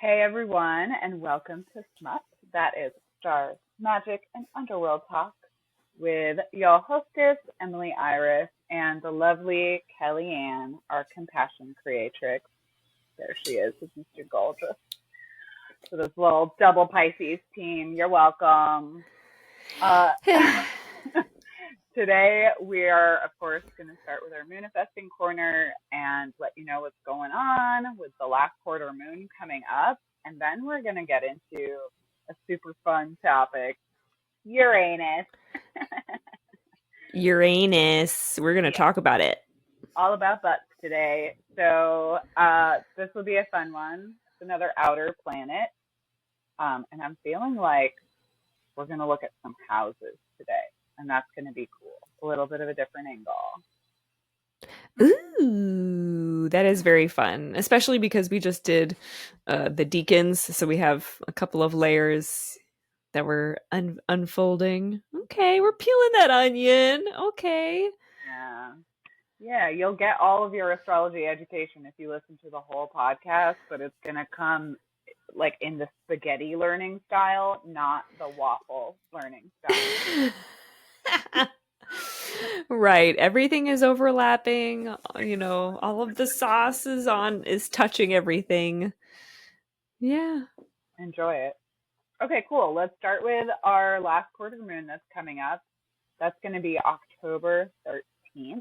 Hey everyone, and welcome to S.M.U.T. That is Stars, Magic, and Underworld Talk with your hostess, Emily Iris, and the lovely Kellyanne, our compassion creatrix. There she is with Mr. Gorgeous. So this little double Pisces team, you're welcome. Uh, Today we are, of course, going to start with our manifesting corner and let you know what's going on with the last quarter moon coming up. And then we're going to get into a super fun topic, Uranus. Uranus. We're going to Yeah, talk about it. all about butts today. So this will be a fun one. It's another outer planet. And I'm feeling like we're going to look at some houses today. And that's going to be cool. A little bit of a different angle. Ooh, that is very fun, especially because we just did the deacons. So we have a couple of layers that we're unfolding. Okay, we're peeling that onion. Okay. Yeah. Yeah, you'll get all of your astrology education if you listen to the whole podcast, but it's going to come like in the spaghetti learning style, not the waffle learning style. Right. Everything is overlapping. All of the sauce is touching everything. Yeah. Enjoy it. Okay, cool. Let's start with our last quarter moon that's coming up. That's going to be October 13th.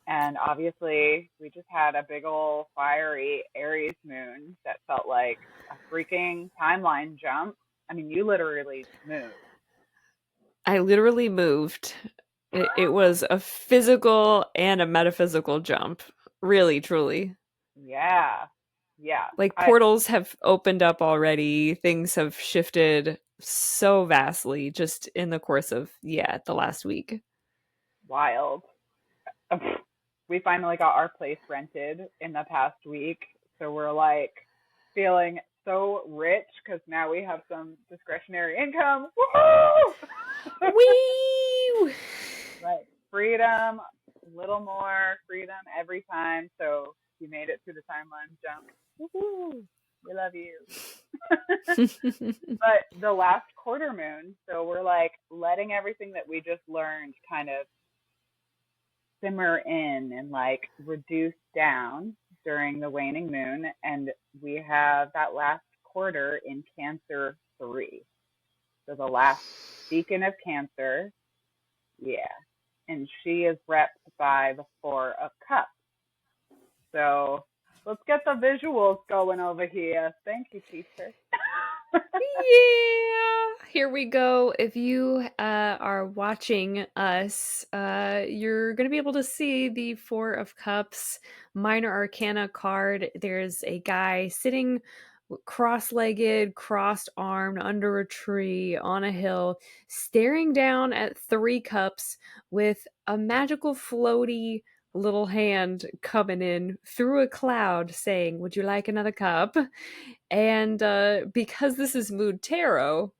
And obviously, we just had a big old fiery Aries moon that felt like a freaking timeline jump. I mean, you literally moved. I literally moved. It was a physical and a metaphysical jump. Really, truly. Yeah. Yeah. Like I portals have opened up already. Things have shifted so vastly just in the course of, the last week. wild. We finally got our place rented in the past week, so we're like feeling so rich because now we have some discretionary income. Woohoo! Wee! Like freedom, a little more freedom every time. So you made it through the timeline jump. Woohoo! We love you. But the last quarter moon, so we're like letting everything that we just learned kind of simmer in and like reduce down during the waning moon. And we have that last quarter in Cancer 3. So the last deacon of Cancer. Yeah. And she is repped by the Four of Cups. So let's get the visuals going over here. Thank you, teacher. Yeah, here we go. If you are watching us, you're going to be able to see the Four of Cups minor arcana card. There's a guy sitting cross-legged, crossed-armed under a tree on a hill, staring down at three cups with a magical floaty little hand coming in through a cloud saying, "Would you like another cup?" And because this is Mood Tarot,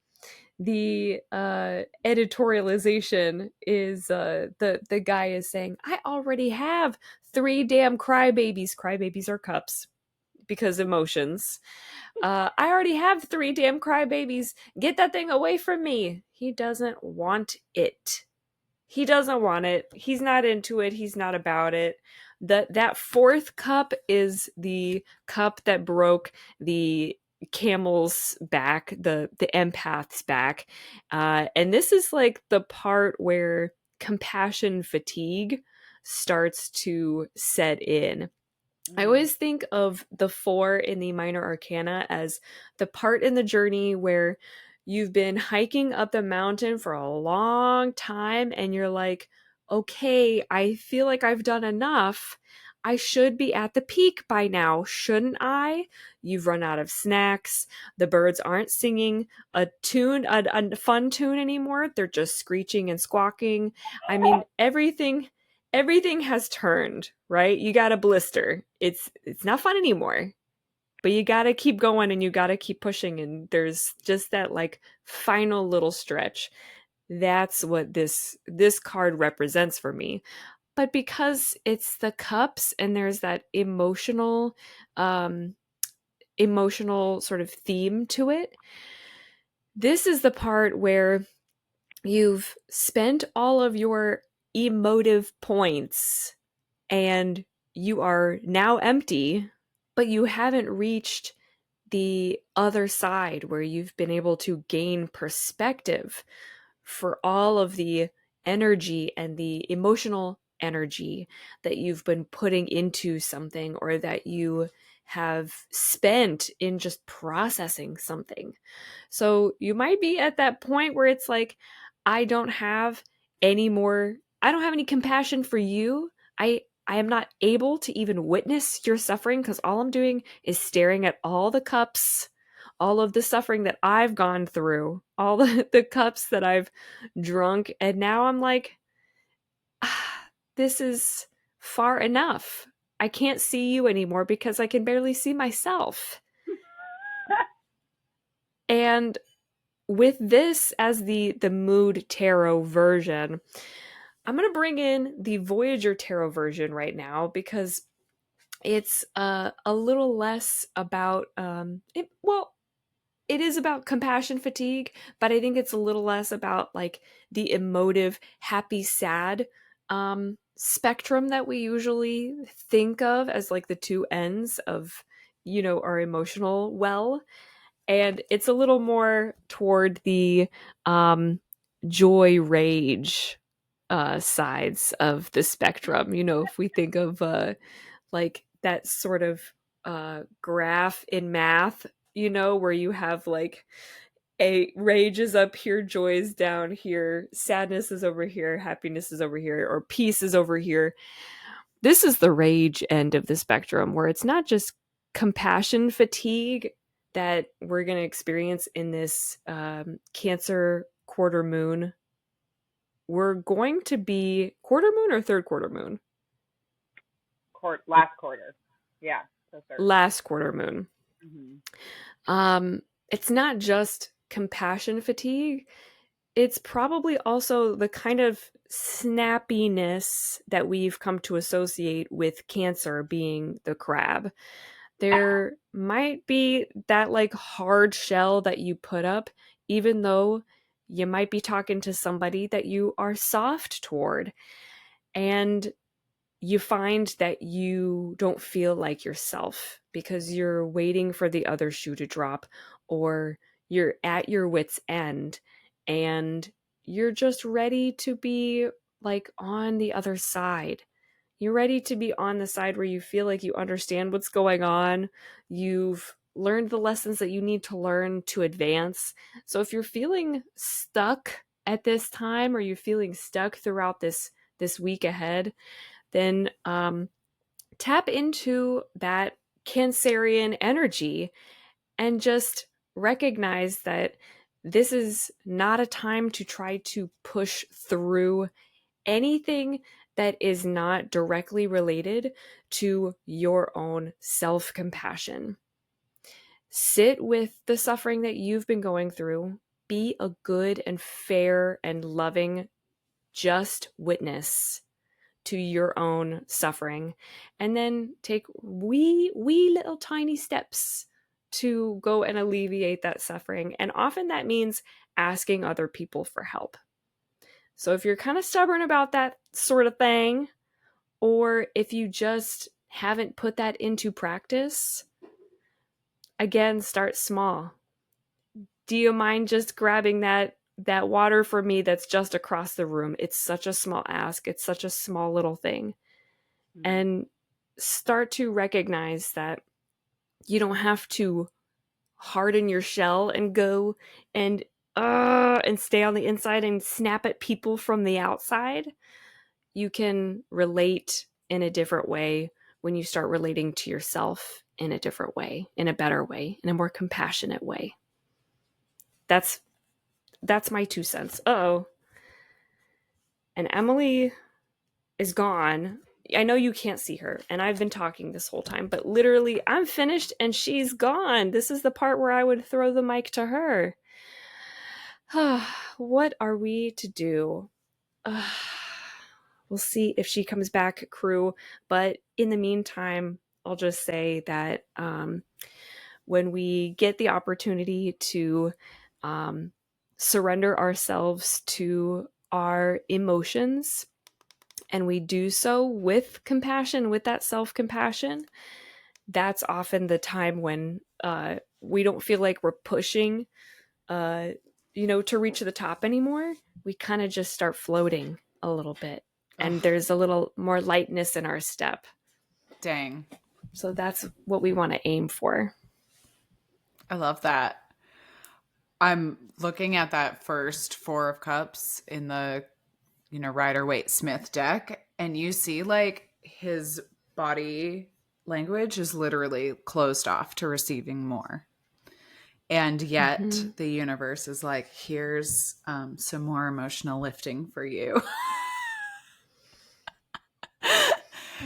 the editorialization is the guy is saying, "I already have three damn crybabies. Crybabies are cups because emotions. I already have three damn crybabies. Get that thing away from me." He doesn't want it. He doesn't want it. He's not into it. He's not about it. That fourth cup is the cup that broke the camel's back, the empath's back. And this is like the part where compassion fatigue starts to set in. I always think of the four in the minor arcana as the part in the journey where you've been hiking up the mountain for a long time and you're like, okay, I feel like I've done enough. I should be at the peak by now, shouldn't I? You've run out of snacks. The birds aren't singing a fun tune anymore. They're just screeching and squawking. I mean, everything has turned, right? You got a blister. It's not fun anymore. But you got to keep going and you got to keep pushing, and there's just that like final little stretch. That's what this card represents for me. But because it's the cups and there's that emotional emotional sort of theme to it. This is the part where you've spent all of your emotive points and you are now empty, but you haven't reached the other side where you've been able to gain perspective for all of the energy and the emotional energy that you've been putting into something or that you have spent in just processing something. So you might be at that point where it's like, I don't have I don't have any compassion for you. I am not able to even witness your suffering because all I'm doing is staring at all the cups, all of the suffering that I've gone through, all the cups that I've drunk. And now I'm like, this is far enough. I can't see you anymore because I can barely see myself. And with this as the mood tarot version, I'm going to bring in the Voyager tarot version right now because it's a little less about it is about compassion fatigue, but I think it's a little less about like the emotive happy sad spectrum that we usually think of as like the two ends of our emotional well, and it's a little more toward the joy rage sides of the spectrum. If we think of like that sort of graph in math, where you have like a rage is up here, joy is down here, sadness is over here, happiness is over here, or peace is over here. This is the rage end of the spectrum where it's not just compassion fatigue that we're going to experience in this Cancer quarter moon. We're going to be quarter moon or third quarter moon? Last quarter. Yeah. So third. Last quarter moon. Mm-hmm. It's not just compassion fatigue. It's probably also the kind of snappiness that we've come to associate with Cancer being the crab. There might be that like hard shell that you put up, even though you might be talking to somebody that you are soft toward. And you find that you don't feel like yourself because you're waiting for the other shoe to drop, or you're at your wit's end and you're just ready to be like on the other side. You're ready to be on the side where you feel like you understand what's going on. You've learned the lessons that you need to learn to advance. So if you're feeling stuck at this time, or you're feeling stuck throughout this week ahead, then tap into that Cancerian energy and just recognize that this is not a time to try to push through anything that is not directly related to your own self-compassion. Sit with the suffering that you've been going through. Be a good and fair and loving just witness to your own suffering, and then take wee little tiny steps to go and alleviate that suffering. And often that means asking other people for help. So if you're kind of stubborn about that sort of thing, or if you just haven't put that into practice, again, start small. Do you mind just grabbing that water for me that's just across the room? It's such a small ask. It's such a small little thing. Mm-hmm. And start to recognize that you don't have to harden your shell and go and stay on the inside and snap at people from the outside. You can relate in a different way when you start relating to yourself in a different way, in a better way, in a more compassionate way. That's my 2 cents. Uh-oh. And Emily is gone. I know you can't see her, and I've been talking this whole time, but literally I'm finished and she's gone. This is the part where I would throw the mic to her. What are we to do? We'll see if she comes back, crew. But in the meantime, I'll just say that when we get the opportunity to surrender ourselves to our emotions, and we do so with compassion, with that self-compassion, that's often the time when we don't feel like we're pushing, to reach the top anymore. We kind of just start floating a little bit, and there's a little more lightness in our step. Dang. So that's what we want to aim for. I love that. I'm looking at that first Four of Cups in the, Rider-Waite-Smith deck, and you see like his body language is literally closed off to receiving more. And yet the universe is like, here's some more emotional lifting for you.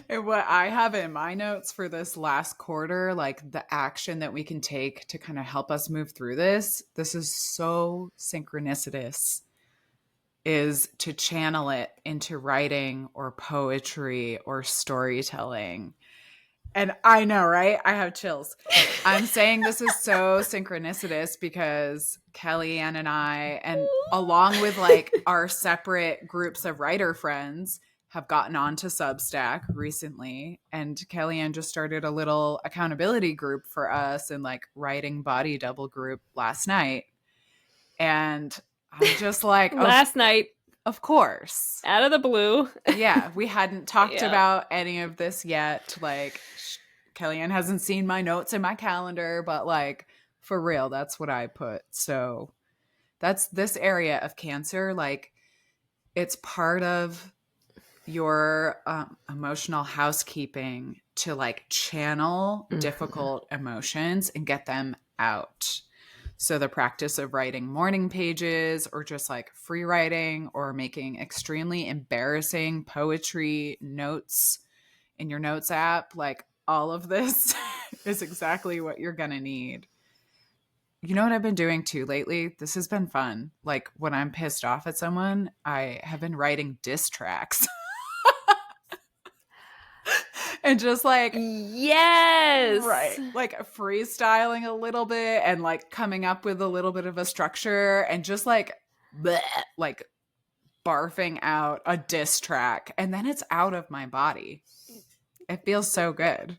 And what I have in my notes for this last quarter, like the action that we can take to kind of help us move through this is so synchronicitous, is to channel it into writing or poetry or storytelling. And I know, right? I have chills. I'm saying this is so synchronicitous because Kellyanne and I, and along with like our separate groups of writer friends, have gotten onto Substack recently. And Kellyanne just started a little accountability group for us and like writing body double group last night. And I'm just like, last night, of course, out of the blue. Yeah, we hadn't talked about any of this yet. Like, Kellyanne hasn't seen my notes in my calendar, but like, for real, that's what I put. So that's this area of Cancer. Like, it's part of your emotional housekeeping to like channel difficult emotions and get them out. So the practice of writing morning pages, or just like free writing, or making extremely embarrassing poetry notes in your notes app, like all of this is exactly what you're going to need. You know what I've been doing too lately? This has been fun. Like when I'm pissed off at someone, I have been writing diss tracks. And just like, yes, right, like freestyling a little bit and like coming up with a little bit of a structure and just like bleh, like barfing out a diss track, and then it's out of my body. It feels so good.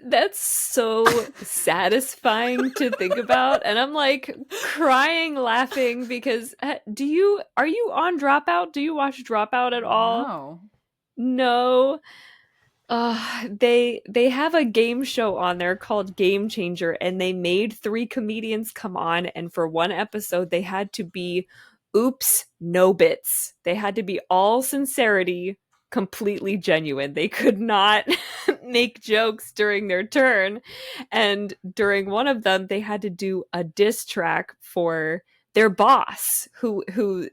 That's so satisfying to think about. And I'm like crying, laughing because are you on Dropout? Do you watch Dropout at all? No. They have a game show on there called Game Changer, and they made 3 comedians come on, and for one episode they had to be oops, no bits. They had to be all sincerity, completely genuine. They could not make jokes during their turn. And during one of them, they had to do a diss track for their boss, who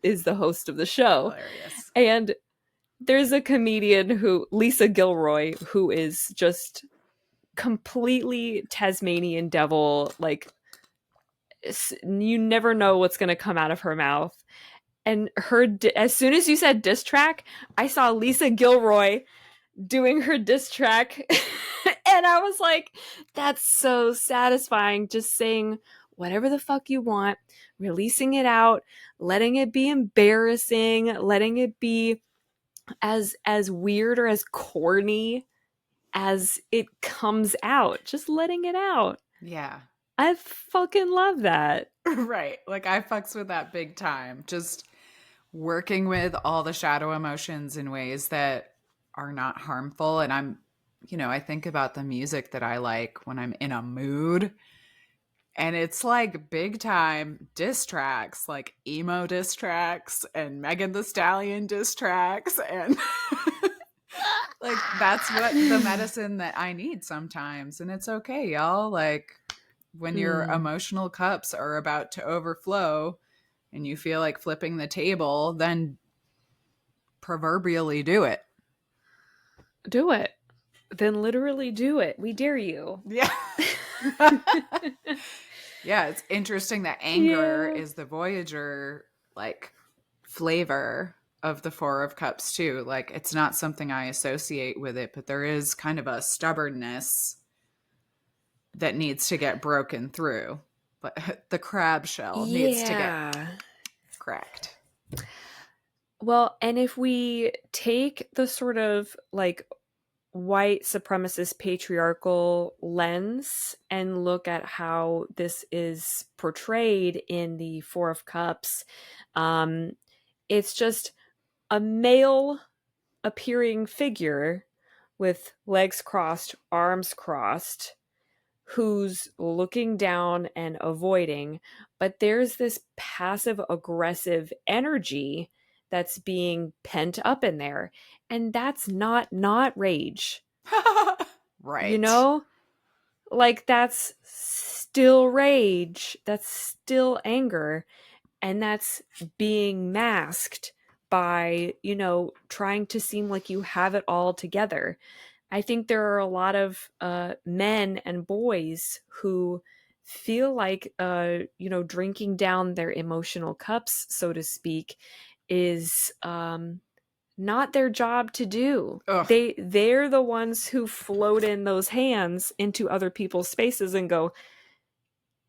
is the host of the show. Hilarious. And there's a comedian Lisa Gilroy, who is just completely Tasmanian devil. Like, you never know what's going to come out of her mouth. And as soon as you said diss track, I saw Lisa Gilroy doing her diss track. And I was like, that's so satisfying. Just saying whatever the fuck you want, releasing it out, letting it be embarrassing, letting it be as weird or as corny as it comes out, just letting it out. Yeah, I fucking love that. Right, like I fucks with that big time. Just working with all the shadow emotions in ways that are not harmful. And I think about the music that I like when I'm in a mood, and it's like big time diss tracks, like emo diss tracks and Megan Thee Stallion diss tracks. And like, that's what the medicine that I need sometimes. And it's okay, y'all. Like when your emotional cups are about to overflow and you feel like flipping the table, then proverbially do it. Do it. Then literally do it. We dare you. Yeah. Yeah, it's interesting that anger is the Voyager like flavor of the Four of Cups too. Like, it's not something I associate with it, but there is kind of a stubbornness that needs to get broken through. But the crab shell needs to get cracked. Well, and if we take the sort of like white supremacist patriarchal lens and look at how this is portrayed in the Four of Cups, it's just a male appearing figure with legs crossed, arms crossed, who's looking down and avoiding, but there's this passive aggressive energy that's being pent up in there, and that's not rage. Right. You know, like that's still rage, that's still anger, and that's being masked by, you know, trying to seem like you have it all together. I think there are a lot of men and boys who feel like, you know, drinking down their emotional cups, so to speak, is not their job to do. Ugh. They're the ones who float in those hands into other people's spaces and go,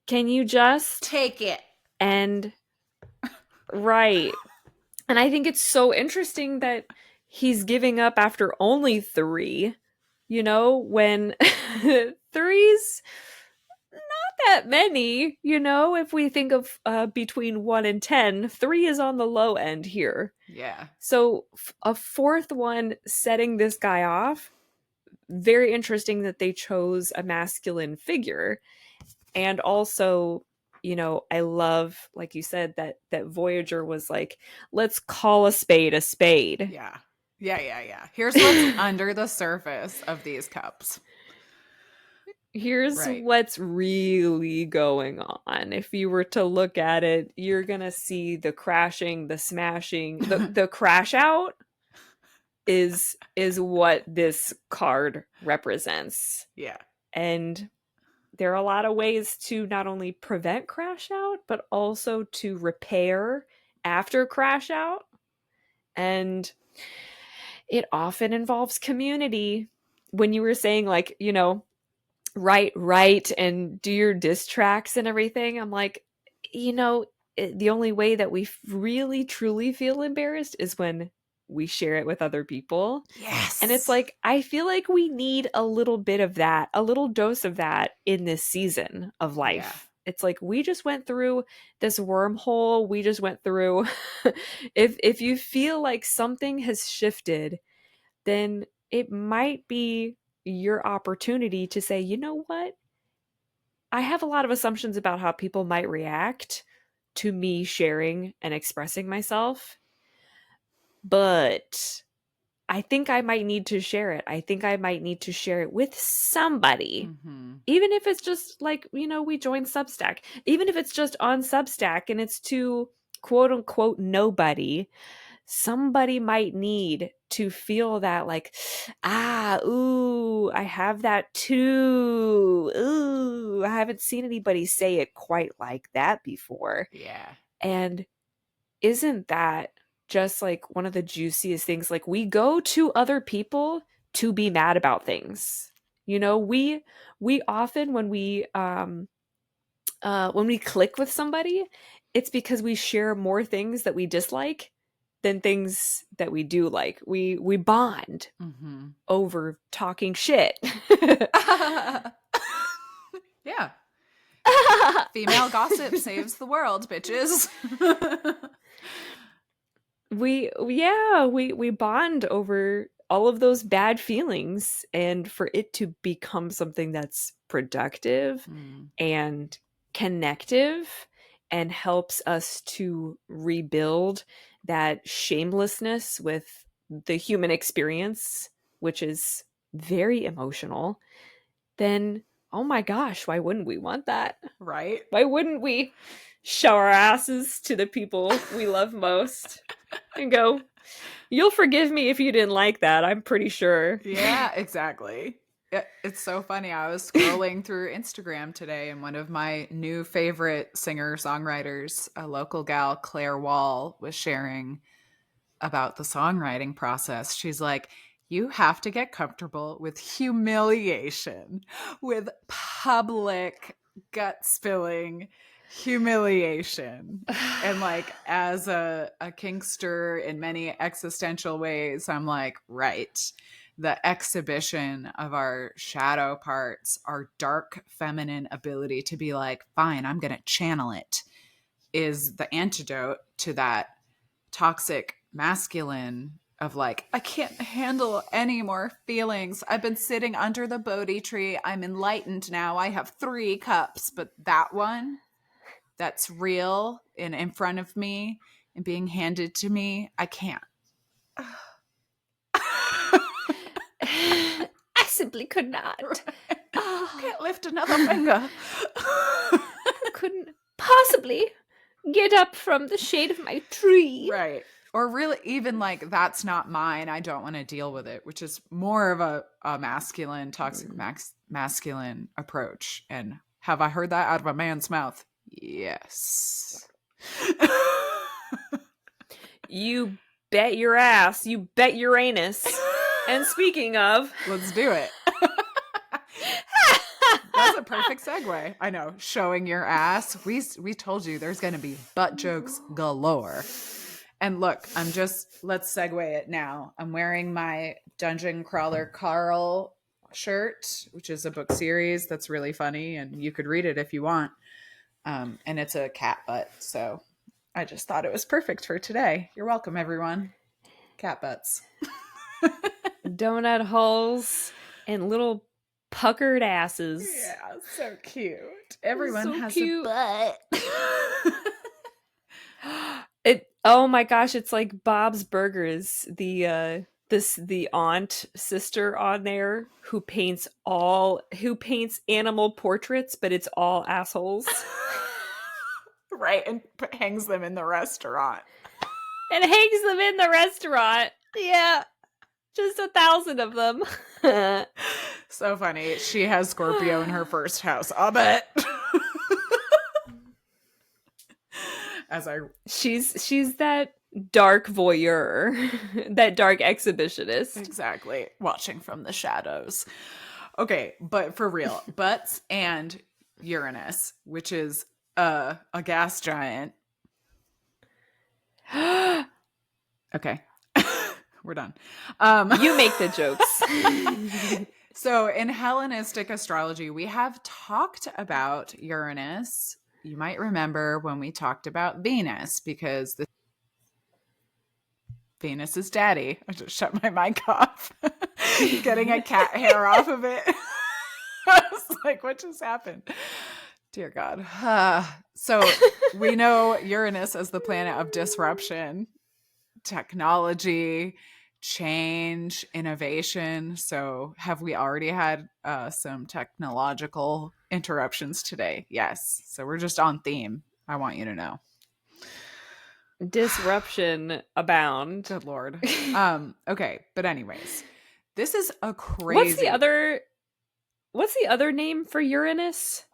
"Can you just take it?" And right. And I think it's so interesting that he's giving up after only 3. You know, when 3's not that many, you know, if we think of between 1 and 10, 3 is on the low end here. Yeah. So a 4th one setting this guy off, very interesting that they chose a masculine figure. And also, you know, I love, like you said, that Voyager was like, let's call a spade a spade. Yeah. Here's what's under the surface of these cups. Here's what's really going on. If you were to look at it, you're going to see the crashing, the smashing, the crash out is what this card represents. Yeah. And there are a lot of ways to not only prevent crash out, but also to repair after crash out. And it often involves community. When you were saying, like, you know, write and do your diss tracks and everything, I'm like, you know, the only way that we really truly feel embarrassed is when we share it with other people. Yes. And it's like, I feel like we need a little bit of that, a little dose of that in this season of life. Yeah. It's like, we just went through this wormhole. We just went through, if you feel like something has shifted, then it might be your opportunity to say, you know what? I have a lot of assumptions about how people might react to me sharing and expressing myself, but I think I might need to share it. I think I might need to share it with somebody. Mm-hmm. Even if it's just like, you know, we join Substack. Even if it's just on Substack and it's to quote unquote nobody, somebody might need to feel that, like, ooh, I have that too. Ooh, I haven't seen anybody say it quite like that before. Yeah. And isn't that just like one of the juiciest things? Like, we go to other people to be mad about things. You know, we often, when we click with somebody, it's because we share more things that we dislike than things that we do like. We bond over talking shit. Yeah. Female gossip saves the world, bitches. we bond over all of those bad feelings, and for it to become something that's productive and connective and helps us to rebuild that shamelessness with the human experience, which is very emotional, then, oh my gosh, why wouldn't we want that? Right? Why wouldn't we show our asses to the people we love most and go, you'll forgive me if you didn't like that, I'm pretty sure. Yeah, exactly. It's so funny. I was scrolling through Instagram today, and one of my new favorite singer-songwriters, a local gal, Claire Wall, was sharing about the songwriting process. She's like, you have to get comfortable with humiliation, with public gut spilling humiliation. And like, as a kinkster in many existential ways, I'm like, right, the exhibition of our shadow parts, our dark feminine ability to be like, fine, I'm going to channel it, is the antidote to that toxic masculine of like, I can't handle any more feelings. I've been sitting under the Bodhi tree. I'm enlightened now. I have 3 cups, but that one that's real and in front of me and being handed to me, I can't. I simply could not. Right. I can't lift another finger. I couldn't possibly get up from the shade of my tree. Right. Or really, even like, that's not mine, I don't want to deal with it, which is more of a masculine, toxic masculine approach. And have I heard that out of a man's mouth? Yes. You bet your ass. You bet Uranus. And speaking of, let's do it. That's a perfect segue. I know. Showing your ass. We told you there's going to be butt jokes galore. And look, let's segue it now. I'm wearing my Dungeon Crawler Carl shirt, which is a book series that's really funny, and you could read it if you want. And it's a cat butt, so I just thought it was perfect for today. You're welcome, everyone. Cat butts. Donut holes and little puckered asses. Yeah, so cute. Everyone so has cute. a butt. Oh my gosh, it's like Bob's Burgers, the aunt sister on there who paints animal portraits, but it's all assholes. Right, and hangs them in the restaurant. And hangs them in the restaurant. Yeah. Just 1,000 of them. So funny. She has Scorpio in her first house. I'll bet. She's that dark voyeur, that dark exhibitionist. Exactly. Watching from the shadows. Okay, but for real, butts and Uranus, which is a gas giant. Okay. We're done. You make the jokes. So in Hellenistic astrology, we have talked about Uranus. You might remember when we talked about Venus, because Venus is daddy. I just shut my mic off. Getting a cat hair off of it. I was like, what just happened? Dear God. So we know Uranus as the planet of disruption, technology, change, innovation. So have we already had some technological interruptions today? Yes. So we're just on theme. I want you to know. Disruption abound. Good Lord. Okay. But anyways, this is a crazy. What's the other name for Uranus?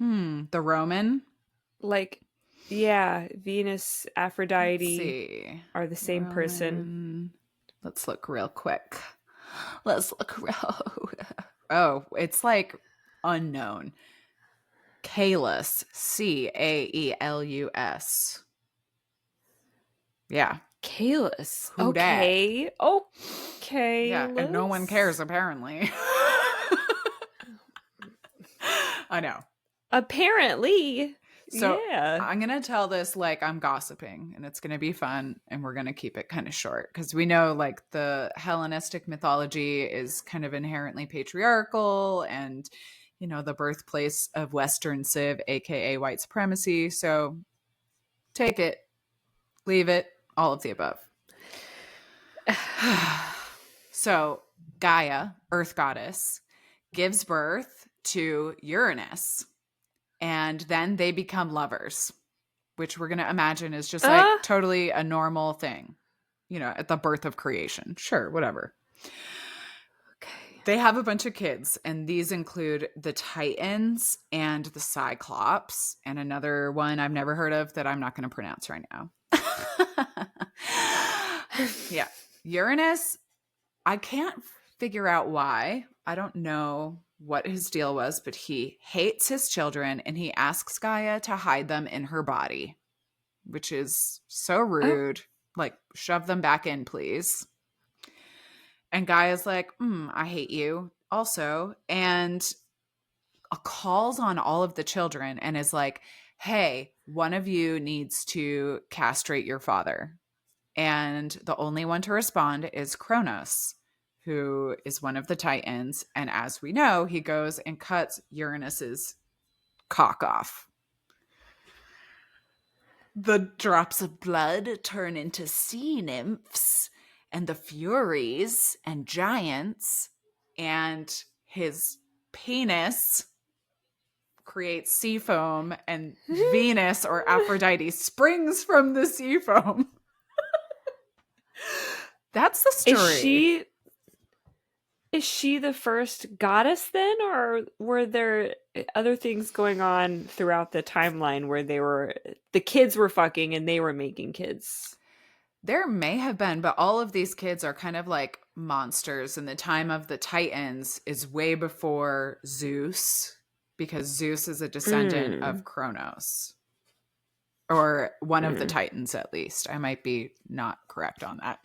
The Roman? Like, yeah, Venus, Aphrodite are the same Roman. person. Let's look real quick. Oh, it's like unknown. Caelus. Caelus. Yeah. Caelus. Who okay. dat? Okay. Yeah, and no one cares apparently. I know. Apparently. So yeah. I'm going to tell this like I'm gossiping, and it's going to be fun, and we're going to keep it kind of short because we know like the Hellenistic mythology is kind of inherently patriarchal and, you know, the birthplace of Western Civ, aka white supremacy. So take it, leave it, all of the above. So Gaia, Earth goddess, gives birth to Uranus. And then they become lovers, which we're going to imagine is just like totally a normal thing, you know, at the birth of creation. Sure, whatever. Okay. They have a bunch of kids, and these include the Titans and the Cyclops, and another one I've never heard of that I'm not going to pronounce right now. Yeah. Uranus I can't figure out why. I don't know what his deal was, but he hates his children and he asks Gaia to hide them in her body, which is so Oh, rude. Like, shove them back in, please. And Gaia's like, I hate you also. And calls on all of the children and is like, hey, one of you needs to castrate your father. And the only one to respond is Kronos, who is one of the Titans. And as we know, he goes and cuts Uranus's cock off. The drops of blood turn into sea nymphs and the Furies and giants, and his penis creates sea foam, and Venus or Aphrodite springs from the sea foam. That's the story. Is she the first goddess then, or were there other things going on throughout the timeline where the kids were fucking and they were making kids? There may have been, but all of these kids are kind of like monsters, and the time of the Titans is way before Zeus, because Zeus is a descendant of Kronos, or one of the Titans at least. I might be not correct on that.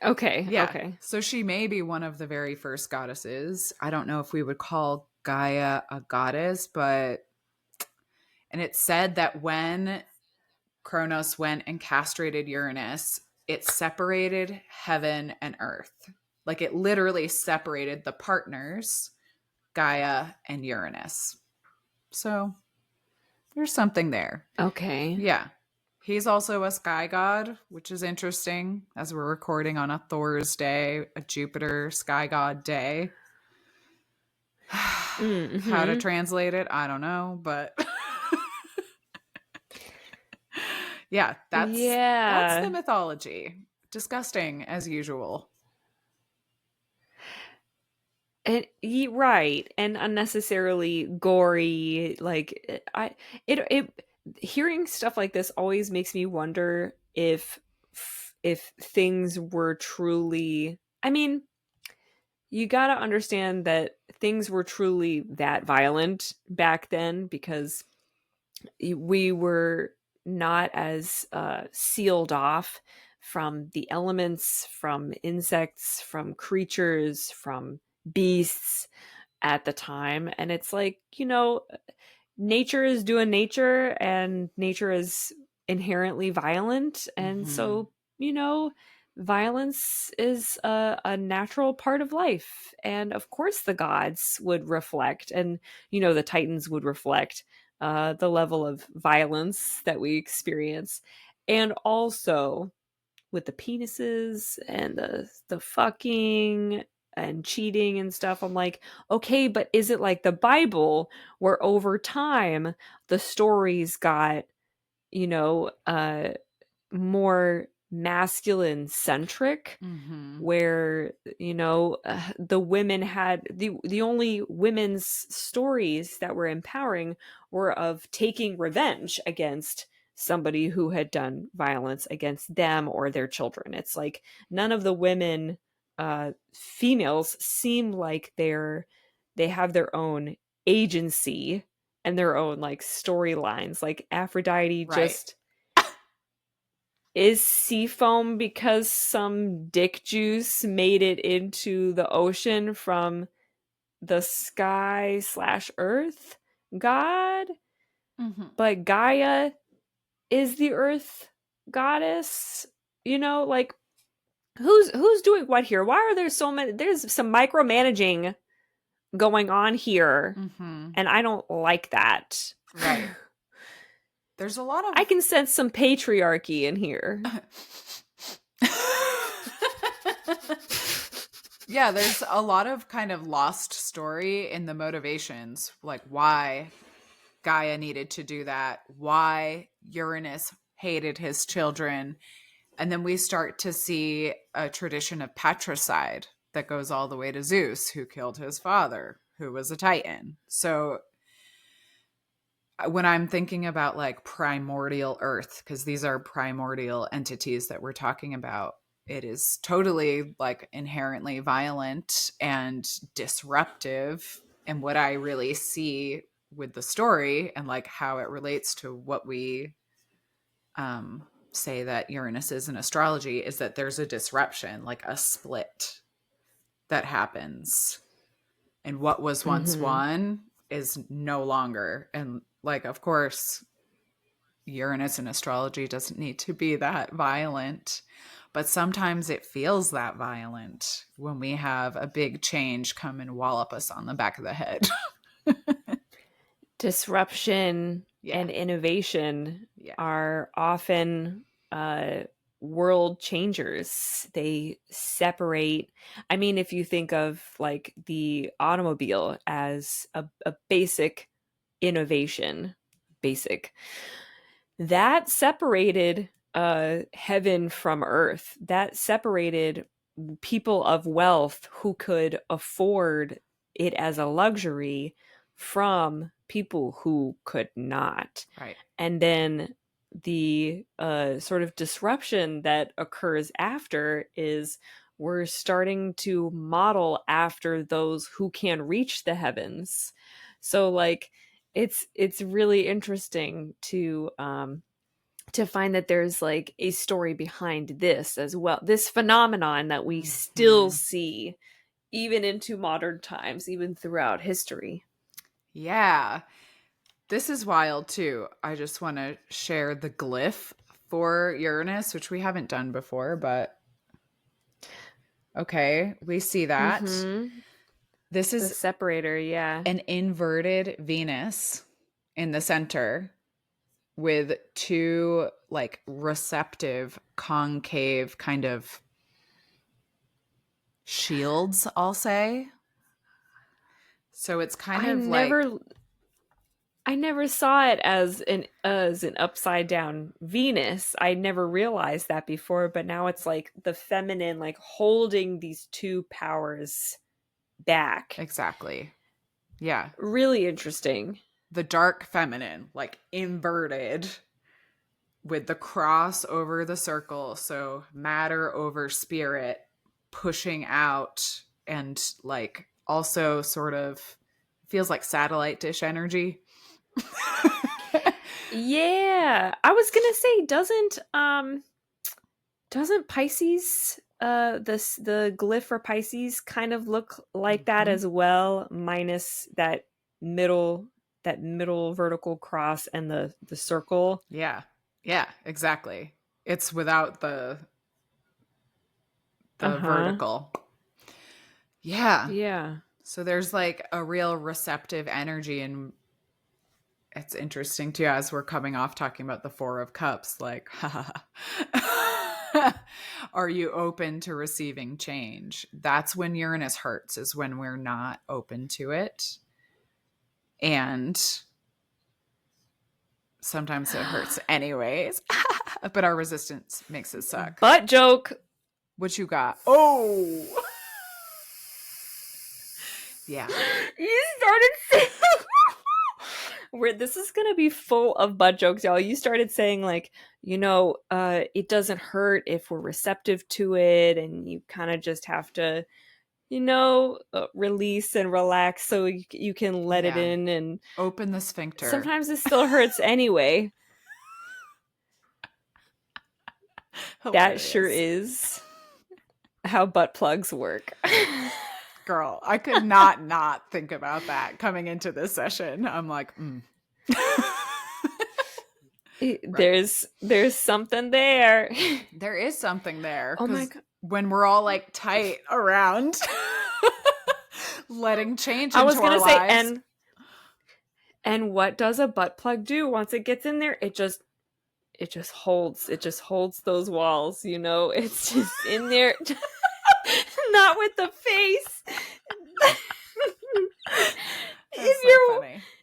Okay. Yeah. Okay. So she may be one of the very first goddesses. I don't know if we would call Gaia a goddess, but, and it's said that when Kronos went and castrated Uranus, it separated heaven and earth. Like, it literally separated the partners, Gaia and Uranus. So there's something there. Okay. Yeah. He's also a sky god, which is interesting as we're recording on a Thor's day, a Jupiter sky god day. How to translate it, I don't know, but yeah, that's the mythology. Disgusting as usual. And right, and unnecessarily gory. Like hearing stuff like this always makes me wonder if things were truly. I mean, you got to understand that things were truly that violent back then, because we were not as sealed off from the elements, from insects, from creatures, from beasts at the time. And it's like, nature is doing nature, and nature is inherently violent. And so, violence is a natural part of life. And of course, the gods would reflect, and, the Titans would reflect the level of violence that we experience. And also, with the penises and the fucking and cheating and stuff, I'm like, okay, but is it like the Bible, where over time the stories got, more masculine centric, where, the women had the only women's stories that were empowering were of taking revenge against somebody who had done violence against them or their children. It's like none of the women, females, seem like they have their own agency and their own like storylines. Like Aphrodite just is seafoam because some dick juice made it into the ocean from the sky/earth god. But Gaia is the earth goddess. Like, who's doing what here? Why are there so many? There's some micromanaging going on here, and I don't like that. Right. There's a lot of... I can sense some patriarchy in here. Yeah, there's a lot of kind of lost story in the motivations, like why Gaia needed to do that, why Uranus hated his children. And then we start to see a tradition of patricide that goes all the way to Zeus, who killed his father, who was a Titan. So when I'm thinking about like primordial earth, because these are primordial entities that we're talking about, it is totally like inherently violent and disruptive. And what I really see with the story and like how it relates to what we say that Uranus is in astrology is that there's a disruption, like a split that happens. And what was once one is no longer. And like, of course, Uranus in astrology doesn't need to be that violent, but sometimes it feels that violent when we have a big change come and wallop us on the back of the head. Disruption and innovation are often world changers. They separate. I mean, if you think of like the automobile as a basic innovation, that separated heaven from earth. That separated people of wealth who could afford it as a luxury from people who could not. Right. And then the sort of disruption that occurs after is we're starting to model after those who can reach the heavens. So like it's really interesting to find that there's like a story behind this as well. This phenomenon that we still see even into modern times, even throughout history. Yeah. This is wild too. I just want to share the glyph for Uranus, which we haven't done before, but okay, we see that. This is the separator, an inverted Venus in the center with two like receptive concave kind of shields, I'll say. So it's kind of I never saw it as an upside down Venus. I never realized that before, but now it's like the feminine like holding these two powers back. Exactly. Yeah. Really interesting. The dark feminine, like inverted with the cross over the circle. So matter over spirit pushing out and like also sort of feels like satellite dish energy. Yeah. I was going to say, doesn't Pisces, the glyph for Pisces kind of look like that as well, minus that middle vertical cross and the circle? Yeah. Yeah, exactly. It's without the vertical. Yeah. Yeah. So there's like a real receptive energy, and it's interesting too as we're coming off talking about the Four of Cups, like are you open to receiving change? That's when Uranus hurts, is when we're not open to it. And sometimes it hurts anyways, but our resistance makes it suck. Butt joke. What you got? Oh, yeah. You started saying where this is gonna be full of butt jokes, y'all. You started saying like, it doesn't hurt if we're receptive to it, and you kind of just have to, release and relax so you can let it in and open the sphincter. Sometimes it still hurts anyway. That sure is how butt plugs work. Girl, I could not think about that coming into this session. I'm like, There's something there. There is something there. Oh my God. When we're all like tight around letting change into I was gonna say, lives. and what does a butt plug do once it gets in there? It just holds those walls, it's just in there. Not with the face.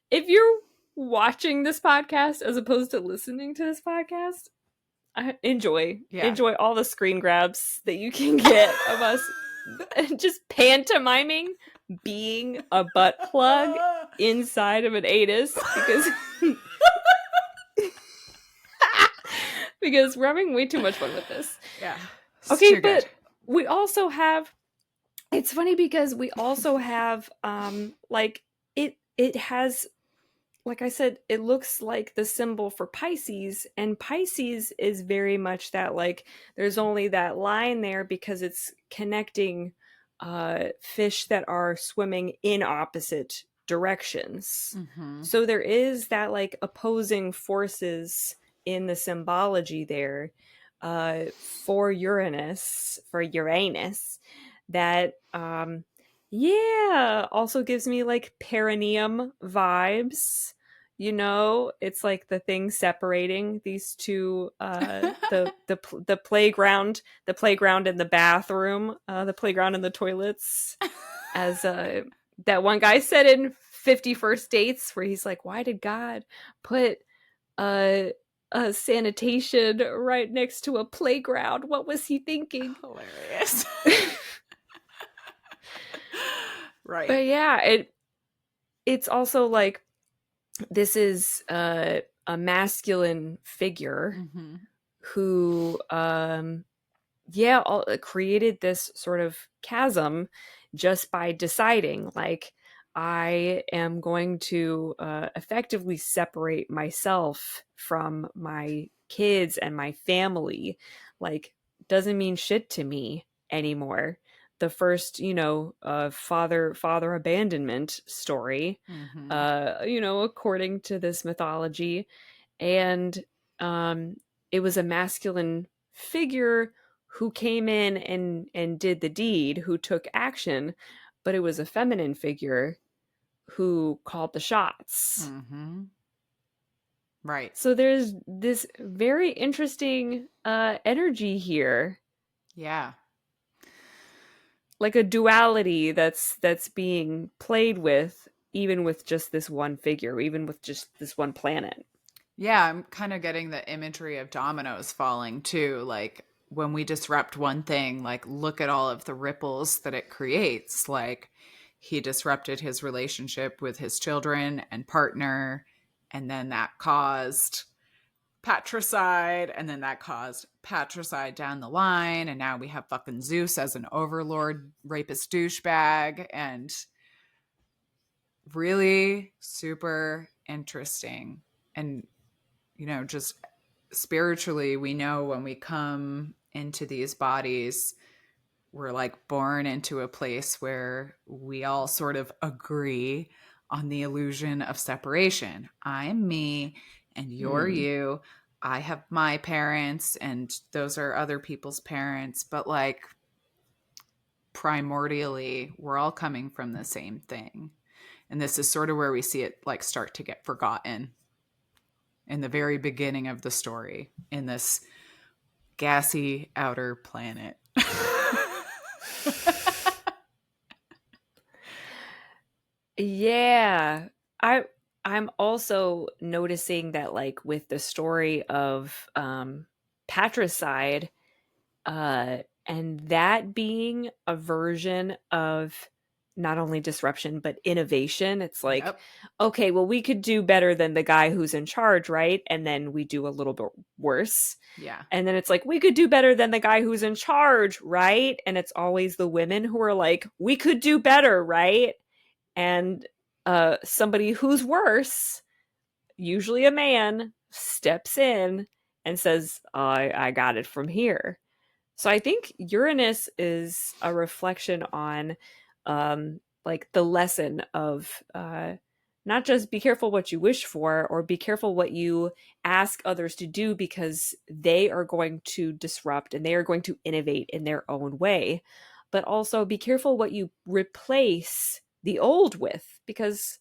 If you're watching this podcast as opposed to listening to this podcast, enjoy all the screen grabs that you can get of us just pantomiming being a butt plug inside of an anus, because we're having way too much fun with this. Yeah. Okay, but we also have, it's funny because we also have like it has, like I said, it looks like the symbol for Pisces, and Pisces is very much that, like, there's only that line there because it's connecting fish that are swimming in opposite directions. Mm-hmm. So there is that like opposing forces in the symbology there for Uranus, that yeah, also gives me like perineum vibes. You know, it's like the thing separating these two, the playground, and the bathroom, the playground and the toilets, as that one guy said in 50 First Dates, where he's like, why did God put a sanitation right next to a playground? What was he thinking? Hilarious. Right. But yeah, it's also like, this is a masculine figure Mm-hmm. who created this sort of chasm just by deciding, like, I am going to effectively separate myself from my kids and my family. Like, doesn't mean shit to me anymore. The first, father abandonment story, Mm-hmm. according to this mythology. And it was a masculine figure who came in and did the deed, who took action, but it was a feminine figure who called the shots. Mm-hmm. Right. So there's this very interesting energy here. Yeah. Like a duality that's being played with, even with just this one figure, even with just this one planet. Yeah, I'm kind of getting the imagery of dominoes falling too. Like when we disrupt one thing, like look at all of the ripples that it creates. Like he disrupted his relationship with his children and partner, and then that caused patricide, and then that caused patricide down the line. And now we have fucking Zeus as an overlord, rapist douchebag, and really super interesting. And just spiritually, we know when we come into these bodies, we're like born into a place where we all sort of agree on the illusion of separation. I'm me and you're you. I have my parents and those are other people's parents, but like primordially, we're all coming from the same thing. And this is sort of where we see it like start to get forgotten in the very beginning of the story in this gassy outer planet. Yeah. I'm also noticing that, like, with the story of patricide, and that being a version of not only disruption but innovation. It's like, Yep. okay, well, we could do better than the guy who's in charge, right? And then we do a little bit worse. Yeah. And then it's like, we could do better than the guy who's in charge, right? And it's always the women who are like, we could do better, right? And somebody who's worse, usually a man, steps in and says, I got it from here. So I think Uranus is a reflection on like the lesson of not just be careful what you wish for, or be careful what you ask others to do, because they are going to disrupt and they are going to innovate in their own way, but also be careful what you replace the old with, because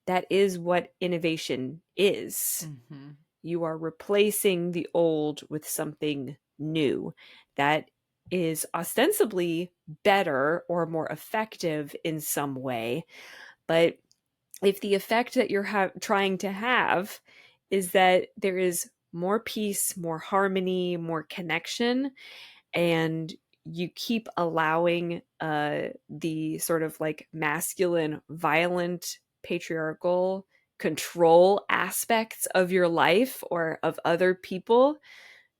that is what innovation is. Mm-hmm. You are replacing the old with something new that is ostensibly better or more effective in some way. But if the effect that you're trying to have is that there is more peace, more harmony, more connection, and you keep allowing the sort of like masculine, violent, patriarchal control aspects of your life or of other people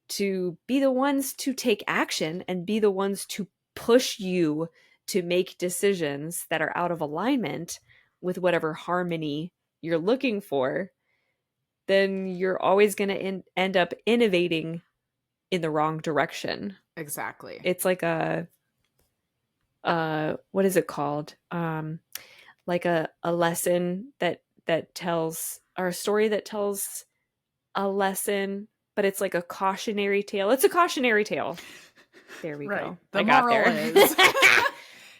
to be the ones to take action and be the ones to push you to make decisions that are out of alignment with whatever harmony you're looking for, then you're always going to end up innovating in the wrong direction. Exactly. It's like what is it called? Like a lesson that tells, or a story that tells a lesson, but it's like a cautionary tale. It's a cautionary tale. There we go. The I got moral there. is,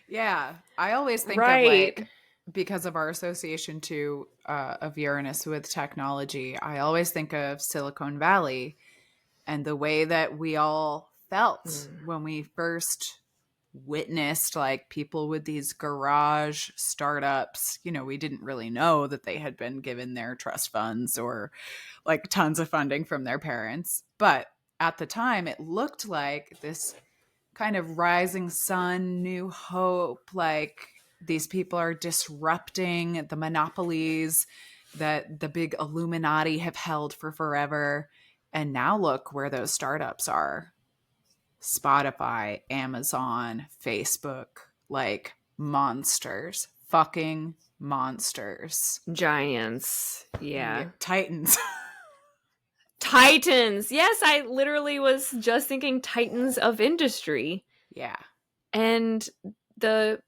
yeah, I always think of like, because of our association too of Uranus with technology, I always think of Silicon Valley and the way that we all felt when we first witnessed like people with these garage startups. You know, we didn't really know that they had been given their trust funds or like tons of funding from their parents. But at the time, it looked like this kind of rising sun, new hope, like these people are disrupting the monopolies that the big Illuminati have held for forever. And now look where those startups are. Spotify, Amazon, Facebook, like monsters, fucking monsters. Giants. Yeah. Titans. Titans. Yes, I literally was just thinking titans of industry. Yeah. And the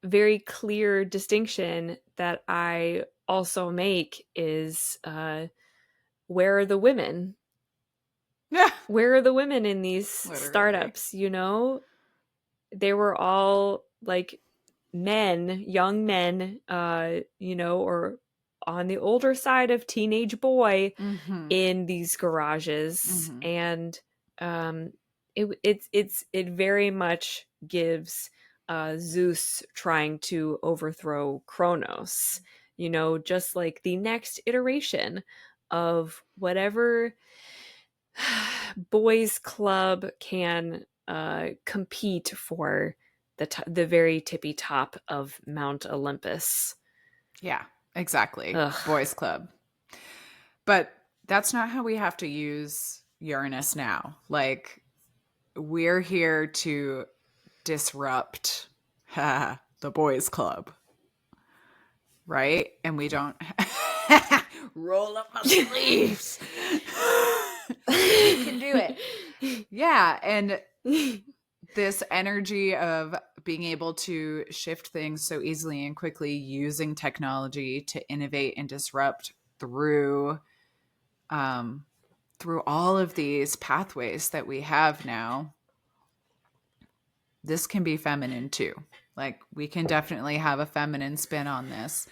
very clear distinction that I also make is where are the women? Yeah. Where are the women in these Literally. startups? You know, they were all like men, young men, you know, or on the older side of teenage boy in these garages. And it very much gives Zeus trying to overthrow Kronos, you know, just like the next iteration of whatever boys club can compete for the very tippy top of Mount Olympus. Yeah, exactly. Ugh. Boys club. But that's not how we have to use Uranus now. Like, we're here to disrupt the boys club. Right? And we don't roll up my sleeves. You can do it. Yeah. And this energy of being able to shift things so easily and quickly using technology to innovate and disrupt through all of these pathways that we have now, this can be feminine too. Like, we can definitely have a feminine spin on this.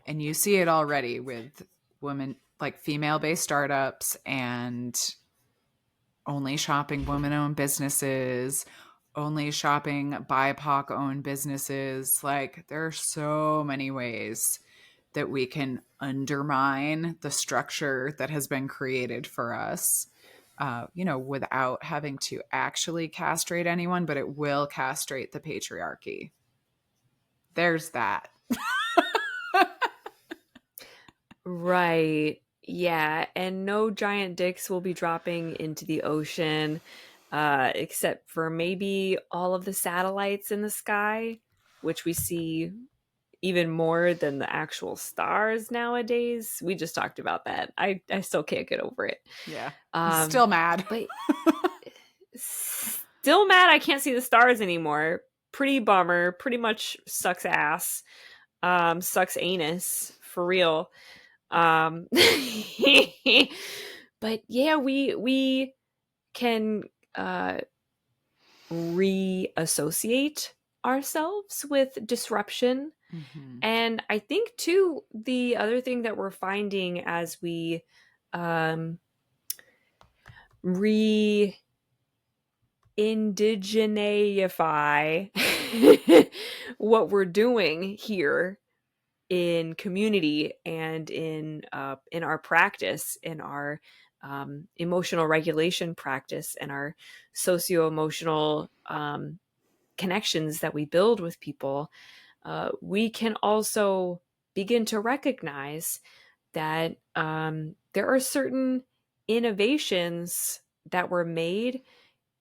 And you see it already with women, like female-based startups, and only shopping women-owned businesses, only shopping BIPOC-owned businesses. Like, there are so many ways that we can undermine the structure that has been created for us, you know, without having to actually castrate anyone, but it will castrate the patriarchy. There's that. Right. Yeah. And no giant dicks will be dropping into the ocean, except for maybe all of the satellites in the sky, which we see even more than the actual stars nowadays. We just talked about that. I still can't get over it. Yeah. Still mad. But still mad I can't see the stars anymore. Pretty bummer. Pretty much sucks ass. Sucks anus. For real. But yeah, we can reassociate ourselves with disruption. And I think too, the other thing that we're finding as we re-indigeneify what we're doing here in community and in our practice, in our emotional regulation practice, and our socio-emotional connections that we build with people, we can also begin to recognize that there are certain innovations that were made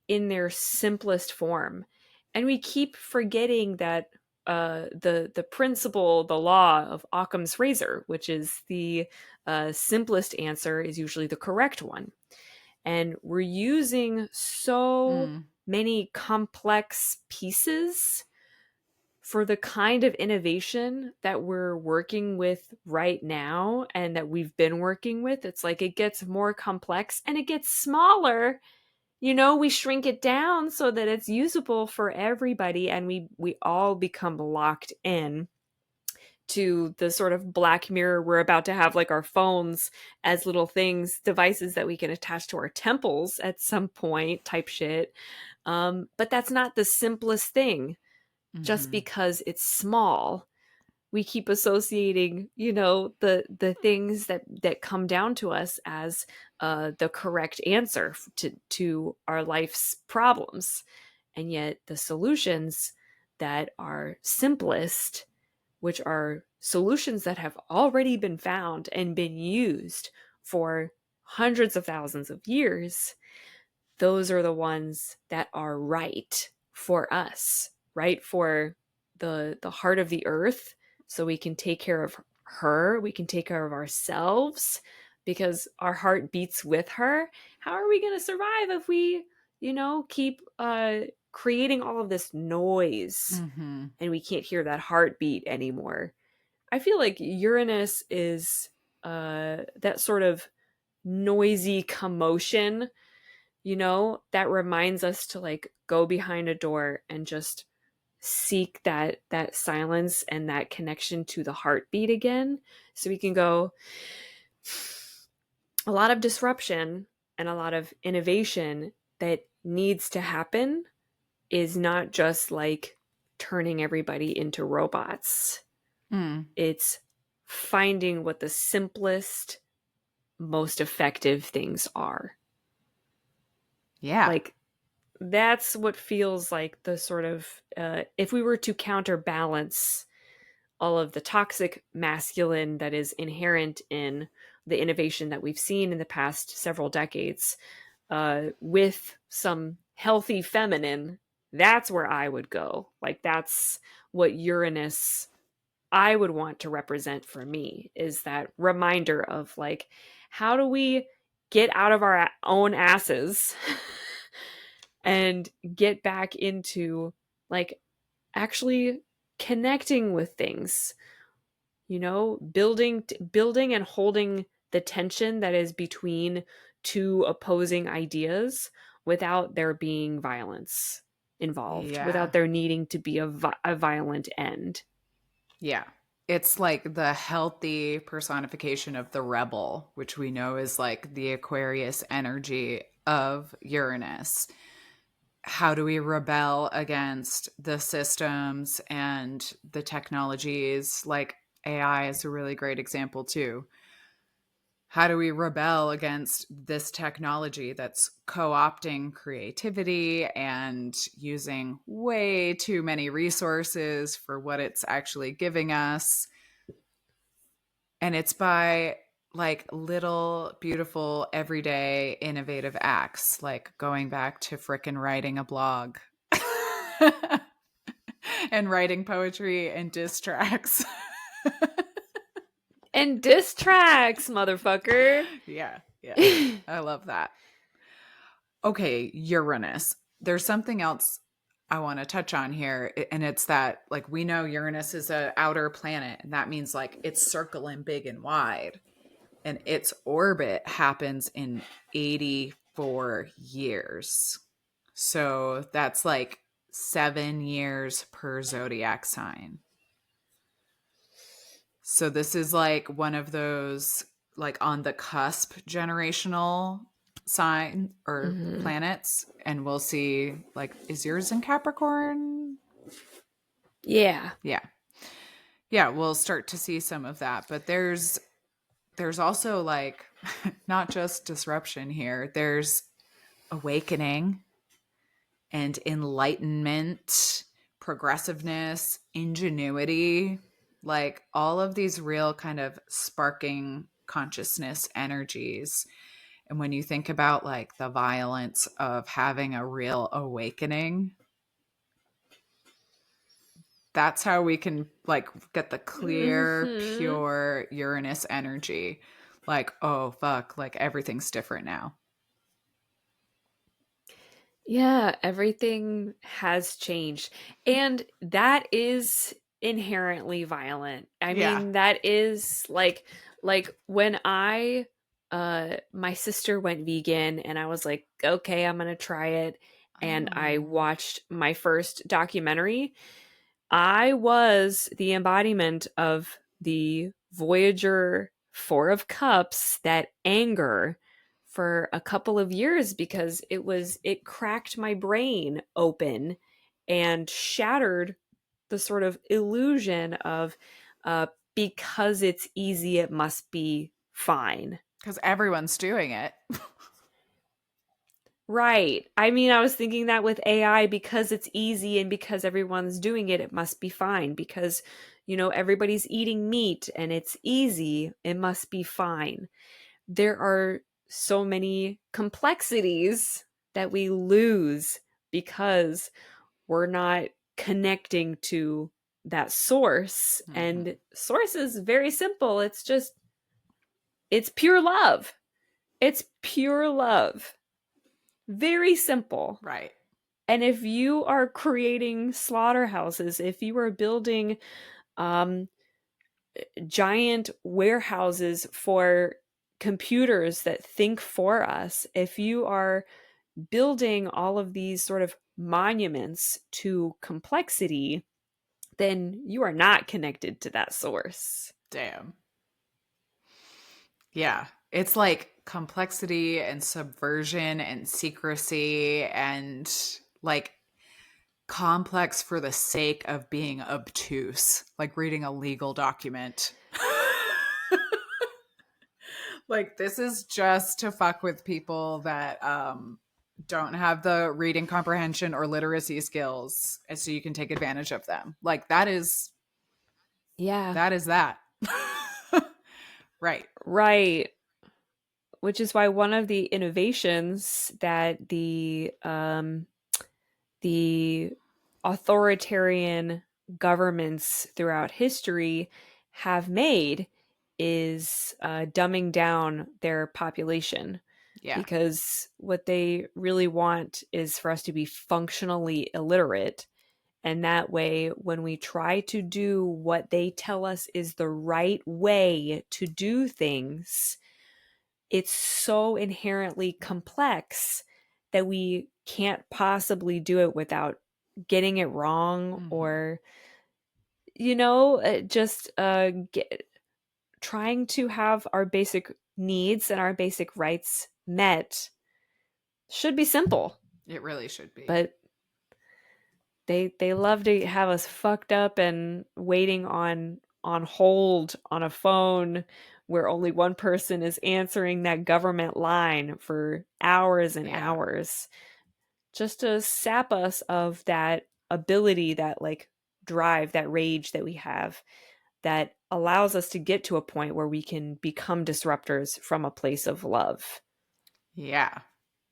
in their simplest form. And we keep forgetting that the principle, the law of Occam's razor, which is the simplest answer is usually the correct one. And we're using so many complex pieces for the kind of innovation that we're working with right now and that we've been working with. It's like it gets more complex and it gets smaller. We shrink it down so that it's usable for everybody, and we all become locked in to the sort of Black Mirror we're about to have, like our phones as little things, devices that we can attach to our temples at some point type shit. But that's not the simplest thing. Just because it's small, we keep associating, the things that come down to us as the correct answer to our life's problems. And yet the solutions that are simplest, which are solutions that have already been found and been used for hundreds of thousands of years, those are the ones that are right for us, right for the heart of the earth, so we can take care of her, we can take care of ourselves, because our heart beats with her. How are we going to survive if we, keep creating all of this noise and we can't hear that heartbeat anymore? I feel like Uranus is that sort of noisy commotion, that reminds us to like go behind a door and just seek that silence and that connection to the heartbeat again, so we can go. A lot of disruption and a lot of innovation that needs to happen is not just like turning everybody into robots. It's finding what the simplest, most effective things are. Yeah. Like, that's what feels like the sort of, if we were to counterbalance all of the toxic masculine that is inherent in the innovation that we've seen in the past several decades, with some healthy feminine, that's where I would go. Like, that's what Uranus I would want to represent for me, is that reminder of like, how do we get out of our own asses and get back into like actually connecting with things, building and holding the tension that is between two opposing ideas without there being violence involved, without there needing to be a violent end. Yeah. It's like the healthy personification of the rebel, which we know is like the Aquarius energy of Uranus. How do we rebel against the systems and the technologies? Like AI is a really great example too. How do we rebel against this technology that's co-opting creativity and using way too many resources for what it's actually giving us? And it's by like little beautiful everyday innovative acts, like going back to frickin' writing a blog and writing poetry and diss tracks. And diss tracks, motherfucker. Yeah. I love that. Okay, Uranus. There's something else I want to touch on here, and it's that like we know Uranus is an outer planet, and that means like it's circling big and wide, and its orbit happens in 84 years. So that's like 7 years per zodiac sign. So this is like one of those like on the cusp generational sign or planets, and we'll see like, is yours in Capricorn? Yeah. We'll start to see some of that, but there's also like not just disruption here, there's awakening and enlightenment, progressiveness, ingenuity, like all of these real kind of sparking consciousness energies. And when you think about like the violence of having a real awakening, that's how we can like get the clear, pure Uranus energy. Like, oh, fuck, like everything's different now. Yeah, everything has changed. And that is inherently violent. I Yeah. mean, that is like when I my sister went vegan and I was like, "Okay, I'm going to try it." And I Oh. watched my first documentary. I was the embodiment of the Voyager 4 of Cups, that anger for a couple of years because it cracked my brain open and shattered the sort of illusion of uh because it's easy it must be fine. Because everyone's doing it. Right. I mean, I was thinking that with AI, because it's easy and because everyone's doing it, it must be fine. Because, everybody's eating meat and it's easy, it must be fine. There are so many complexities that we lose because we're not connecting to that source. Mm-hmm. And source is very simple. It's pure love. It's pure love. Very simple. Right. And if you are creating slaughterhouses, if you are building giant warehouses for computers that think for us, if you are building all of these sort of monuments to complexity, then you are not connected to that source. Damn. Yeah. It's like complexity and subversion and secrecy and like complex for the sake of being obtuse, like reading a legal document. Like, this is just to fuck with people that don't have the reading comprehension or literacy skills, and so you can take advantage of them. Like, that is Yeah. that. Right. Right. Which is why one of the innovations that the authoritarian governments throughout history have made is dumbing down their population. Yeah. Because what they really want is for us to be functionally illiterate. And that way, when we try to do what they tell us is the right way to do things, it's so inherently complex that we can't possibly do it without getting it wrong, or just trying to have our basic needs and our basic rights met should be simple. It really should be. But they love to have us fucked up and waiting on hold on a phone where only one person is answering that government line for hours and hours, just to sap us of that ability, that like drive, that rage that we have, that allows us to get to a point where we can become disruptors from a place of love. Yeah.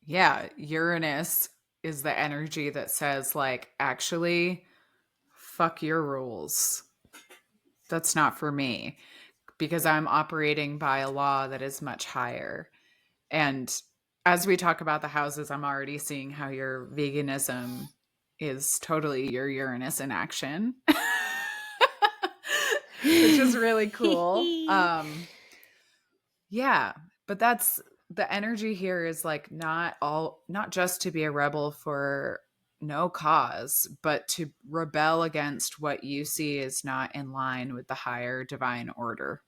Yeah. Uranus is the energy that says, like, actually, fuck your rules. That's not for me, because I'm operating by a law that is much higher. And as we talk about the houses, I'm already seeing how your veganism is totally your Uranus in action, which is really cool. Yeah, but that's the energy here, is like not just to be a rebel for no cause, but to rebel against what you see is not in line with the higher divine order.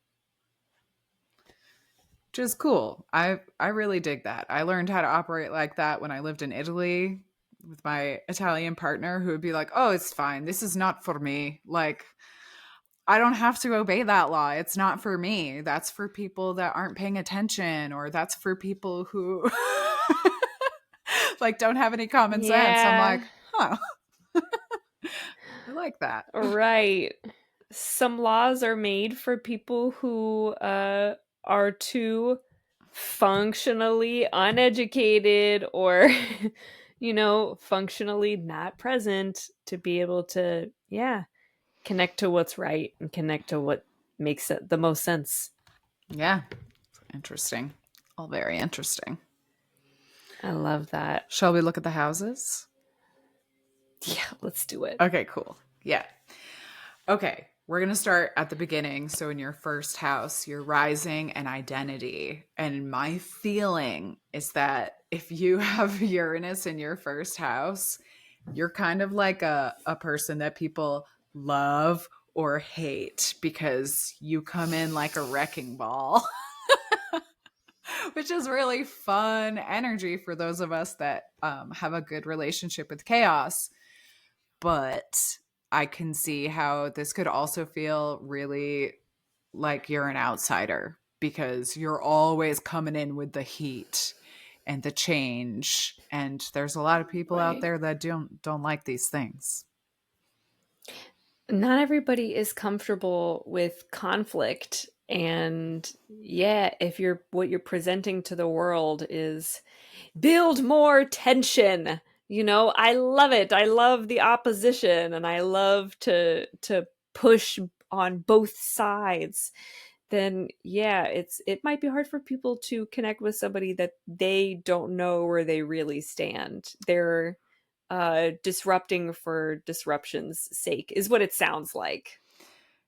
Which is cool. I really dig that. I learned how to operate like that when I lived in Italy with my Italian partner, who would be like, "Oh, it's fine. This is not for me. Like, I don't have to obey that law. It's not for me. That's for people that aren't paying attention, or that's for people who like don't have any common sense." I'm like, "Huh." I like that. Right. Some laws are made for people who are too functionally uneducated or functionally not present to be able to connect to what's right and connect to what makes it the most sense. Yeah. Interesting. All very interesting. I love that. Shall we look at the houses? Yeah, let's do it. Okay, cool. Yeah. Okay, we're going to start at the beginning. So in your first house, your rising and identity. And my feeling is that if you have Uranus in your first house, you're kind of like a person that people love or hate because you come in like a wrecking ball. Which is really fun energy for those of us that have a good relationship with chaos. But I can see how this could also feel really like you're an outsider because you're always coming in with the heat and the change. And there's a lot of people out there that don't like these things. Not everybody is comfortable with conflict. And if what you're presenting to the world is build more tension, I love it. I love the opposition and I love to push on both sides. Then it might be hard for people to connect with somebody that they don't know where they really stand. They're disrupting for disruption's sake is what it sounds like.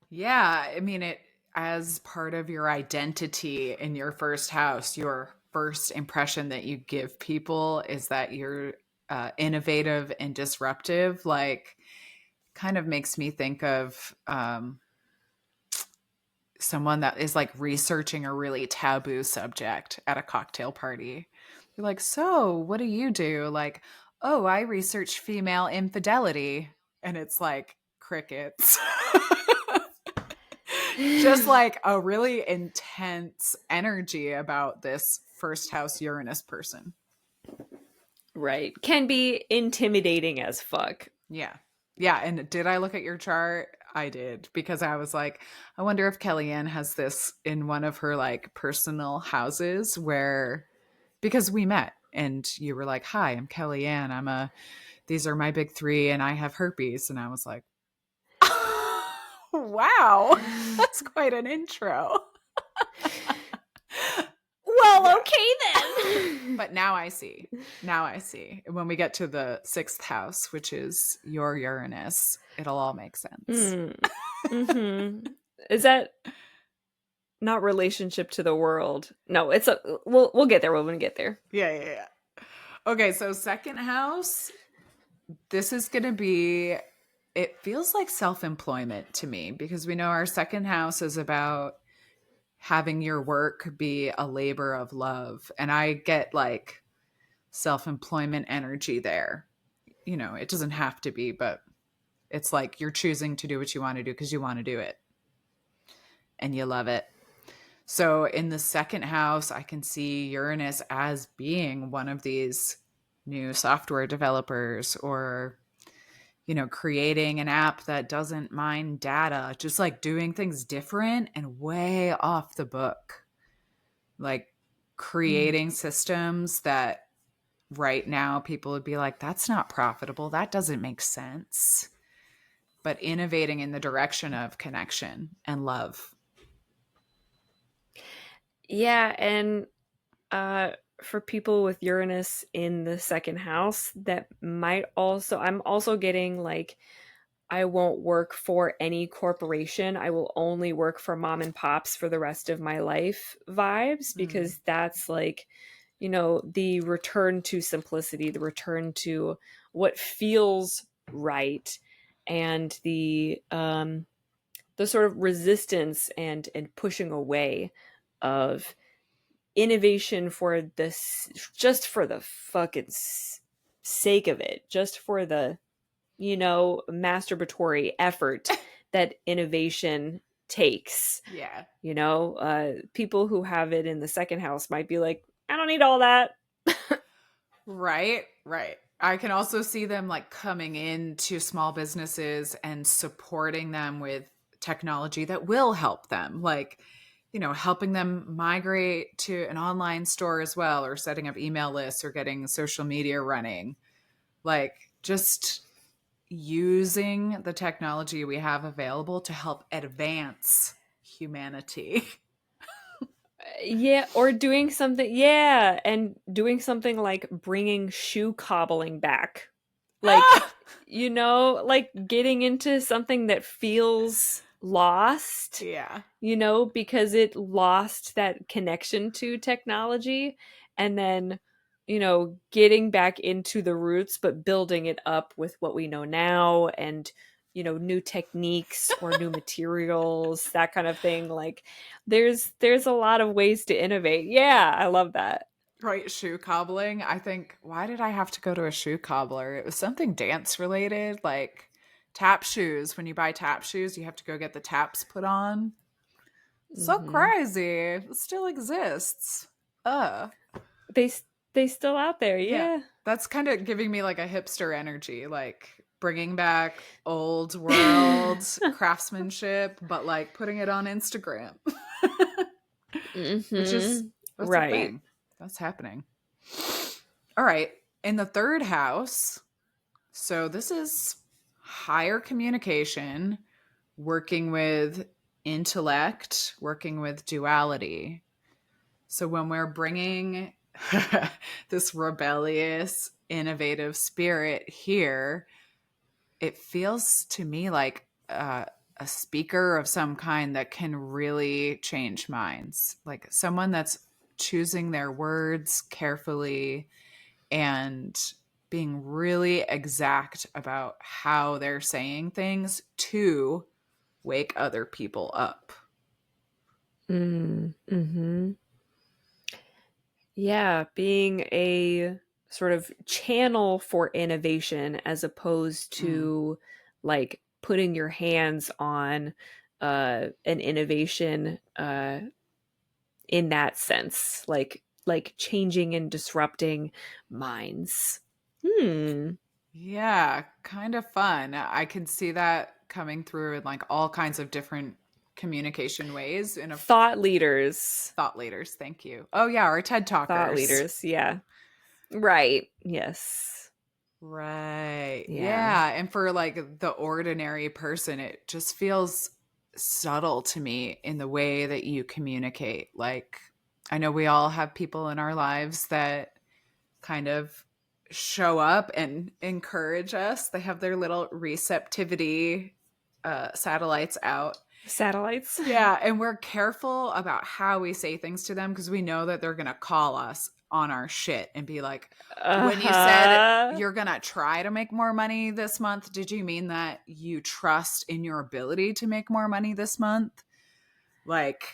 Yeah, I mean, it as part of your identity in your first house, your first impression that you give people is that you're innovative and disruptive. Like, kind of makes me think of someone that is like researching a really taboo subject at a cocktail party. You're like, so what do you do? Like, oh, I research female infidelity. And it's like crickets. Just like a really intense energy about this first house Uranus person. Right. Can be intimidating as fuck. Yeah. Yeah. And did I look at your chart? I did, because I was like, I wonder if Kellyanne has this in one of her like personal houses because we met and you were like, hi, I'm Kellyanne. These are my big three and I have herpes. And I was like, wow, that's quite an intro. Well, okay then. But now I see. When we get to the sixth house, which is your Uranus, it'll all make sense. Mm-hmm. Is that not relationship to the world? No, we'll get there when we get there. Yeah. Okay, so second house, this is going to be, it feels like self-employment to me because we know our second house is about having your work be a labor of love. And I get like self-employment energy there. It doesn't have to be, but it's like you're choosing to do what you want to do because you want to do it and you love it. So in the second house, I can see Uranus as being one of these new software developers or, creating an app that doesn't mine data, just like doing things different and way off the book. Like creating systems that right now people would be like, that's not profitable. That doesn't make sense. But innovating in the direction of connection and love. Yeah, and for people with Uranus in the second house, that might also, I'm also getting like, I won't work for any corporation. I will only work for mom and pops for the rest of my life vibes, because that's like, the return to simplicity, the return to what feels right, and the sort of resistance and pushing away of innovation for this, just for the fucking sake of it, just for the masturbatory effort that innovation takes. Yeah. People who have it in the second house might be like, I don't need all that. Right. I can also see them like coming into small businesses and supporting them with technology that will help them. Like, helping them migrate to an online store as well, or setting up email lists or getting social media running. Like just using the technology we have available to help advance humanity. Yeah, or doing something, yeah, and doing something like bringing shoe cobbling back. Like, like getting into something that feels lost, Yeah. Because it lost that connection to technology, and then, getting back into the roots, but building it up with what we know now, and, new techniques or new materials, that kind of thing. Like there's a lot of ways to innovate. Yeah, I love that. Right, shoe cobbling. I think, why did I have to go to a shoe cobbler? It was something dance related, like tap shoes. When you buy tap shoes, you have to go get the taps put on. So Mm-hmm. crazy. It still exists. They they still out there, Yeah. yeah. That's kind of giving me like a hipster energy, like bringing back old world craftsmanship, but like putting it on Instagram. Which is, Mm-hmm. that's a Right. thing. That's happening. All right. In the third house, so this is higher communication, working with intellect, working with duality. So when we're bringing this rebellious, innovative spirit here, it feels to me like a speaker of some kind that can really change minds, like someone that's choosing their words carefully and being really exact about how they're saying things to wake other people up. Mm-hmm. Yeah, being a sort of channel for innovation as opposed to like putting your hands on an innovation in that sense, like changing and disrupting minds. Yeah, kind of fun. I can see that coming through in like all kinds of different communication ways in a Thought leaders. thought leaders. Thank you. Oh yeah, our TED Thought talkers. leaders, yeah. Right. Yes. Right. Yeah. Yeah. And for like the ordinary person, it just feels subtle to me in the way that you communicate. Like, I know we all have people in our lives that kind of show up and encourage us. They have their little receptivity satellites out. Satellites. Yeah, and we're careful about how we say things to them because we know that they're going to call us on our shit and be like, when you said Uh-huh. you're going to try to make more money this month, did you mean that you trust in your ability to make more money this month? Like,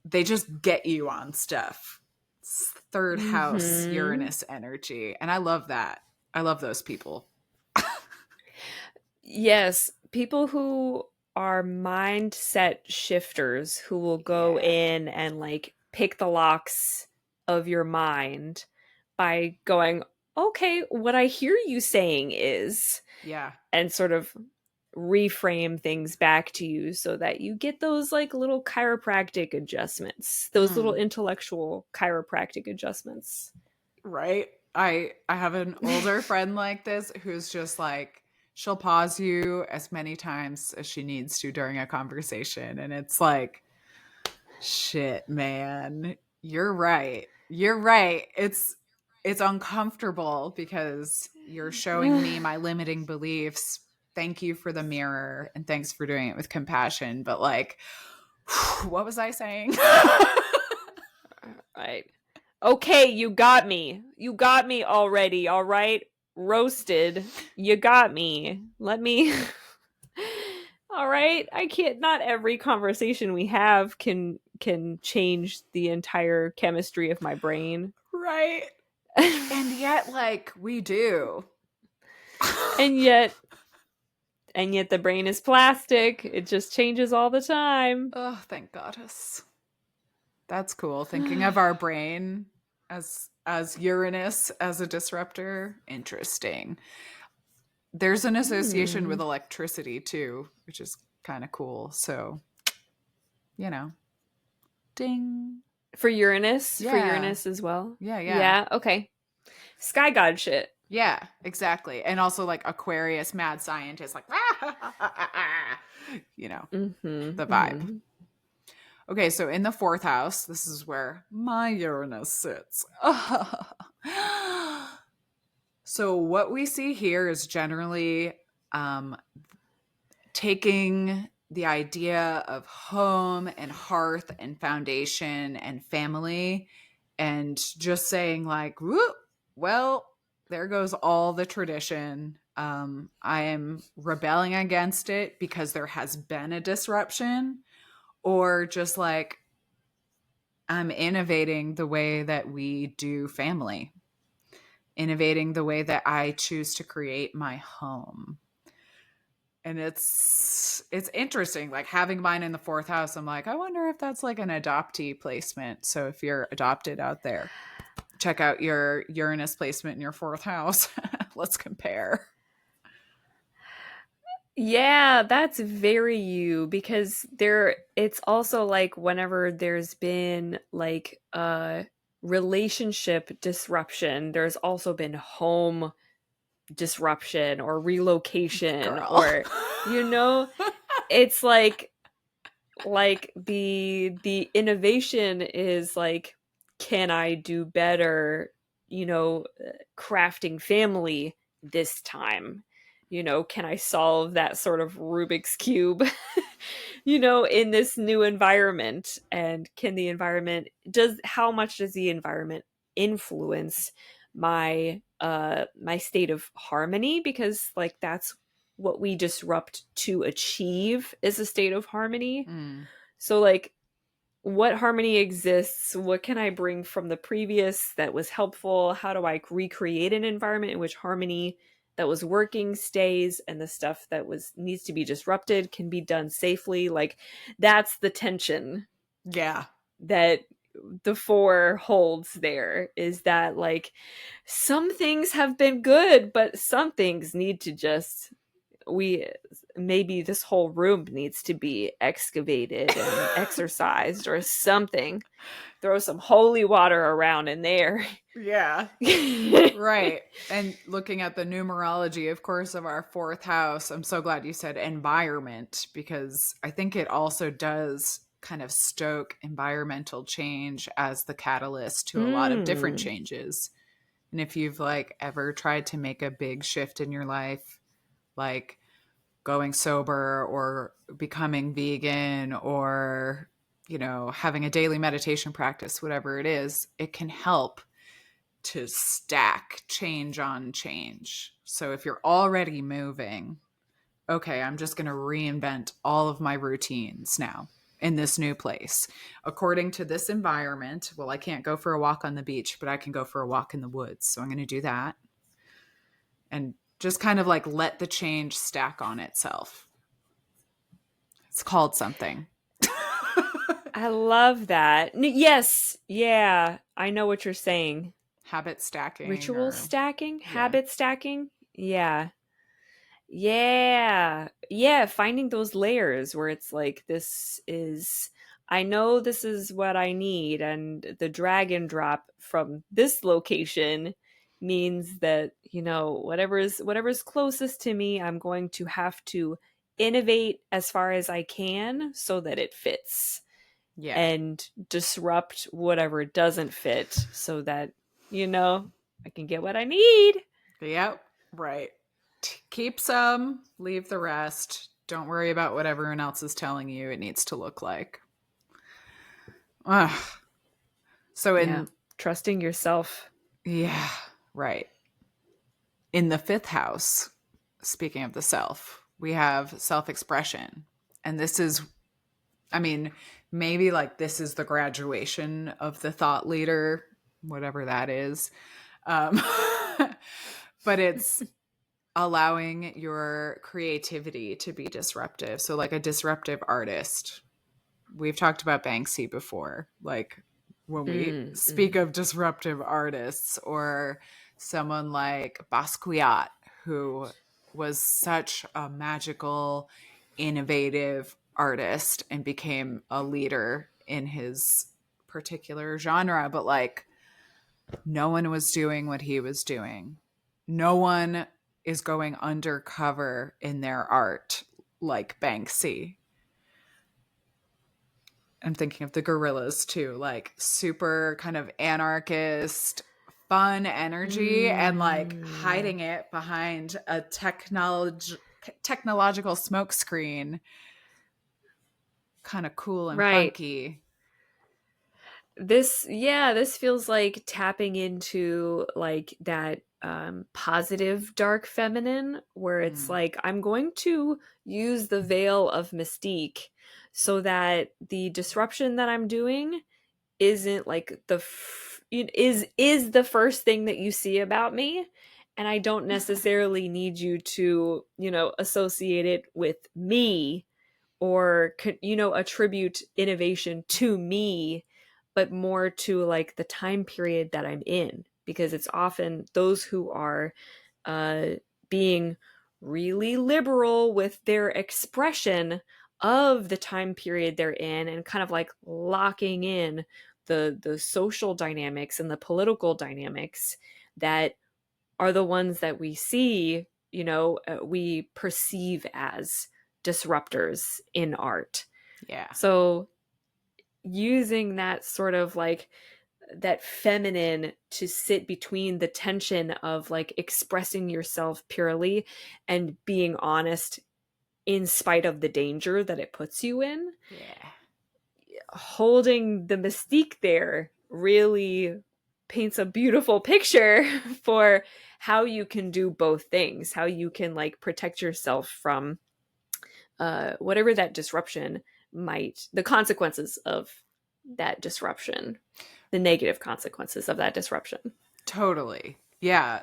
they just get you on stuff. It's third house Mm-hmm. Uranus energy. And I love that. I love those people. Yes, people who are mindset shifters who will go Yeah. in and like pick the locks of your mind by going, okay, what I hear you saying is, Yeah. and sort of reframe things back to you so that you get those like little chiropractic adjustments, those little intellectual chiropractic adjustments. Right. I have an older friend like this who's just like, she'll pause you as many times as she needs to during a conversation, and it's like, shit, man, you're right. You're right. It's uncomfortable because you're showing me my limiting beliefs. Thank you for the mirror, and thanks for doing it with compassion, but like, what was I saying? Right. Okay, you got me. You got me already, all right? Roasted. You got me. Let me All right. I can't, not every conversation we have can change the entire chemistry of my brain. Right. And yet like we do. and yet the brain is plastic. It just changes all the time. Oh, thank goddess. That's cool. Thinking of our brain as Uranus as a disruptor. Interesting. There's an association with electricity too, which is kind of cool. So, you know. Ding. For Uranus? For Yeah. Uranus as well? Yeah. Yeah, okay. Sky god shit. Yeah, exactly. And also like Aquarius, mad scientist, like, you know, the vibe. Okay, so in the 4th house, this is where my Uranus sits. So what we see here is generally taking the idea of home and hearth and foundation and family and just saying like, whoop, well, there goes all the tradition. I am rebelling against it because there has been a disruption, or just like I'm innovating the way that we do family, innovating the way that I choose to create my home. And it's interesting, like having mine in the 4th house. I'm like, I wonder if that's like an adoptee placement. So if you're adopted out there, check out your Uranus placement in your 4th house. Let's compare. Yeah, that's very you, because it's also like whenever there's been like a relationship disruption, there's also been home disruption or relocation. Girl. Or it's like the innovation is like, can I do better, crafting family this time? Can I solve that sort of Rubik's cube, in this new environment? And how much does the environment influence my state of harmony? Because like that's what we disrupt to achieve, is a state of harmony. So like, what harmony exists? What can I bring from the previous that was helpful? How do I recreate an environment in which harmony that was working stays, and the stuff that needs to be disrupted can be done safely? Like, that's the tension. Yeah. That the 4 holds there, is that like some things have been good, but some things need to just maybe this whole room needs to be excavated and exercised or something. Throw some holy water around in there. Yeah. Right. And looking at the numerology, of course, of our 4th house, I'm so glad you said environment, because I think it also does kind of stoke environmental change as the catalyst to a lot of different changes. And if you've like ever tried to make a big shift in your life, like going sober or becoming vegan or, having a daily meditation practice, whatever it is, it can help to stack change on change. So if you're already moving, okay, I'm just going to reinvent all of my routines now in this new place. According to this environment, well, I can't go for a walk on the beach, but I can go for a walk in the woods. So I'm going to do that. And just kind of like let the change stack on itself. It's called something. I love that. Yes. Yeah. I know what you're saying. Habit stacking. Ritual stacking? Yeah. Habit stacking? Yeah. Yeah. Yeah. Finding those layers where it's like, I know this is what I need. And the drag and drop from this location means that, whatever's closest to me, I'm going to have to innovate as far as I can so that it fits. Yeah. And disrupt whatever doesn't fit so that, I can get what I need. Yep. Right. Keep some, leave the rest. Don't worry about what everyone else is telling you it needs to look like. So trusting yourself. Yeah. Right. In the 5th house, speaking of the self, we have self-expression. And this is, maybe like this is the graduation of the thought leader, whatever that is. But it's allowing your creativity to be disruptive. So like a disruptive artist. We've talked about Banksy before. Like when we speak of disruptive artists, or someone like Basquiat, who was such a magical, innovative artist and became a leader in his particular genre, but like no one was doing what he was doing. No one is going undercover in their art like Banksy. I'm thinking of the Gorillas too, like super kind of anarchist, fun energy, and like hiding it behind a technological smokescreen. Kind of cool and Right. funky. This feels like tapping into like that positive dark feminine, where it's like, I'm going to use the veil of mystique so that the disruption that I'm doing isn't like is the first thing that you see about me, and I don't necessarily need you to, associate it with me, or attribute innovation to me, but more to like the time period that I'm in, because it's often those who are uh being really liberal with their expression of the time period they're in, and kind of like locking in the social dynamics and the political dynamics that are the ones that we see, we perceive as disruptors in art. Yeah. So using that sort of like that feminine to sit between the tension of like expressing yourself purely and being honest in spite of the danger that it puts you in. Yeah. Holding the mystique there really paints a beautiful picture for how you can do both things, how you can like protect yourself from whatever that disruption the consequences of that disruption, the negative consequences of that disruption. Totally. Yeah,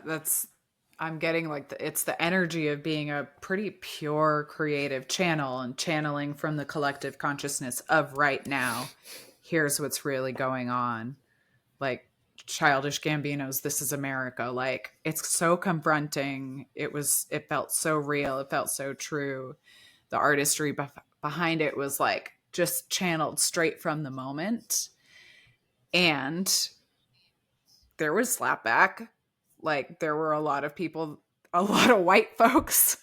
I'm getting like it's the energy of being a pretty pure creative channel and channeling from the collective consciousness of right now. Here's what's really going on. Like Childish Gambino's This Is America. Like it's so confronting. It felt so real. It felt so true. The artistry behind it was like just channeled straight from the moment. And there was slapback. Like there were a lot of people, a lot of white folks,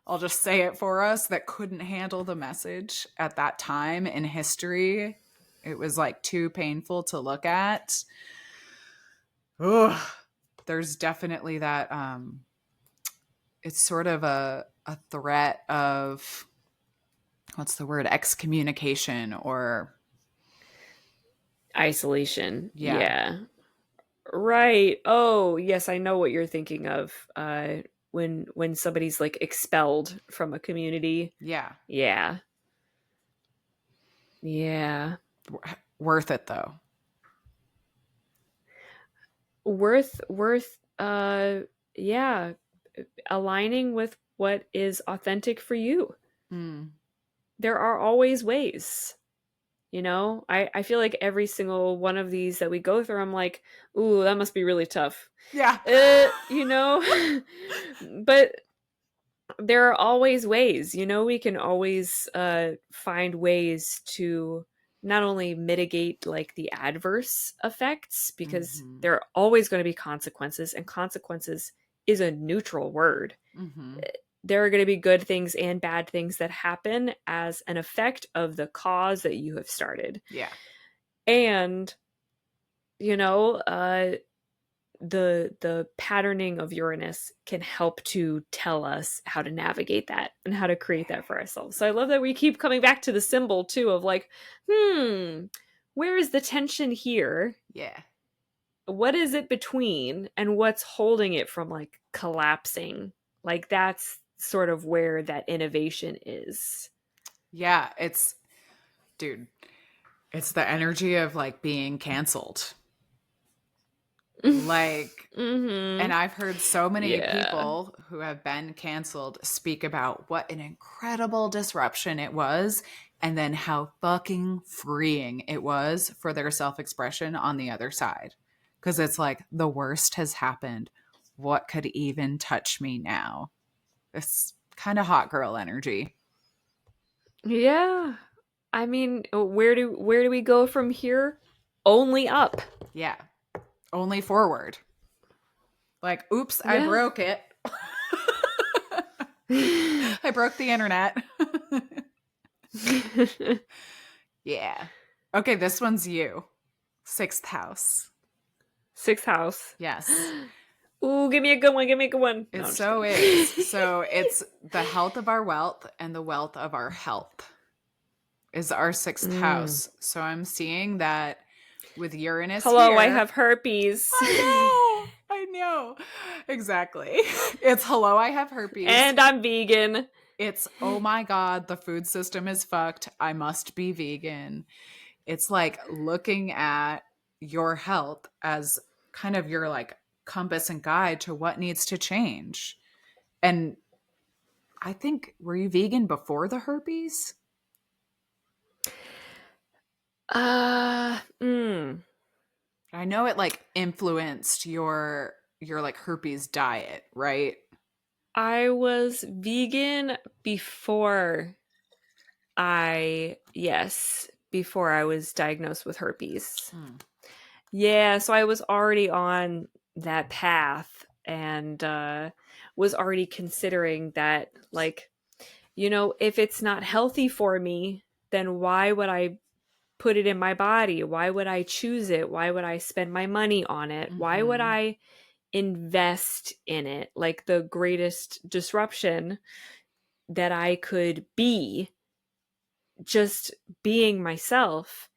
I'll just say it for us, that couldn't handle the message at that time in history. It was like too painful to look at. Ugh. There's definitely that it's sort of a threat of, what's the word, excommunication or isolation. Yeah. Yeah. Right. Oh, yes, I know what you're thinking of. When somebody's like expelled from a community. Yeah. Yeah. Yeah. Worth it though. Worth yeah, aligning with what is authentic for you. There are always ways. I feel like every single one of these that we go through, I'm like, ooh, that must be really tough. Yeah. But there are always ways. We can always find ways to not only mitigate like the adverse effects, because there are always going to be consequences, and consequences is a neutral word. There are going to be good things and bad things that happen as an effect of the cause that you have started. Yeah. And the patterning of Uranus can help to tell us how to navigate that and how to create that for ourselves. So I love that we keep coming back to the symbol too, of like, where is the tension here? Yeah. What is it between, and what's holding it from like collapsing? Like that's sort of where that innovation is. Yeah, it's the energy of like being canceled. Like, and I've heard so many people who have been canceled speak about what an incredible disruption it was, and then how fucking freeing it was for their self-expression on the other side. Because it's like, the worst has happened. What could even touch me now? It's kind of hot girl energy. Yeah. I mean, where do we go from here? Only up. Yeah. Only forward. Like, oops, I Yeah. broke it. I broke the internet. Yeah. Okay, this one's you. 6th house. 6th house. Yes. Ooh, give me a good one. Give me a good one. It No, I'm just so kidding. is. So it's the health of our wealth and the wealth of our health is our 6th house. So I'm seeing that with Uranus Hello, here. I have herpes. I know. Exactly. It's hello, I have herpes. And I'm vegan. It's, oh my God, the food system is fucked. I must be vegan. It's like looking at your health as kind of your like compass and guide to what needs to change. And I think, were you vegan before the herpes? I know it like influenced your like herpes diet, right? I was vegan before before I was diagnosed with herpes. Yeah, so I was already on that path and was already considering that, like, if it's not healthy for me, then why would I put it in my body? Why would I choose it? Why would I spend my money on it? Why would I invest in it? Like, the greatest disruption that I could be, just being myself,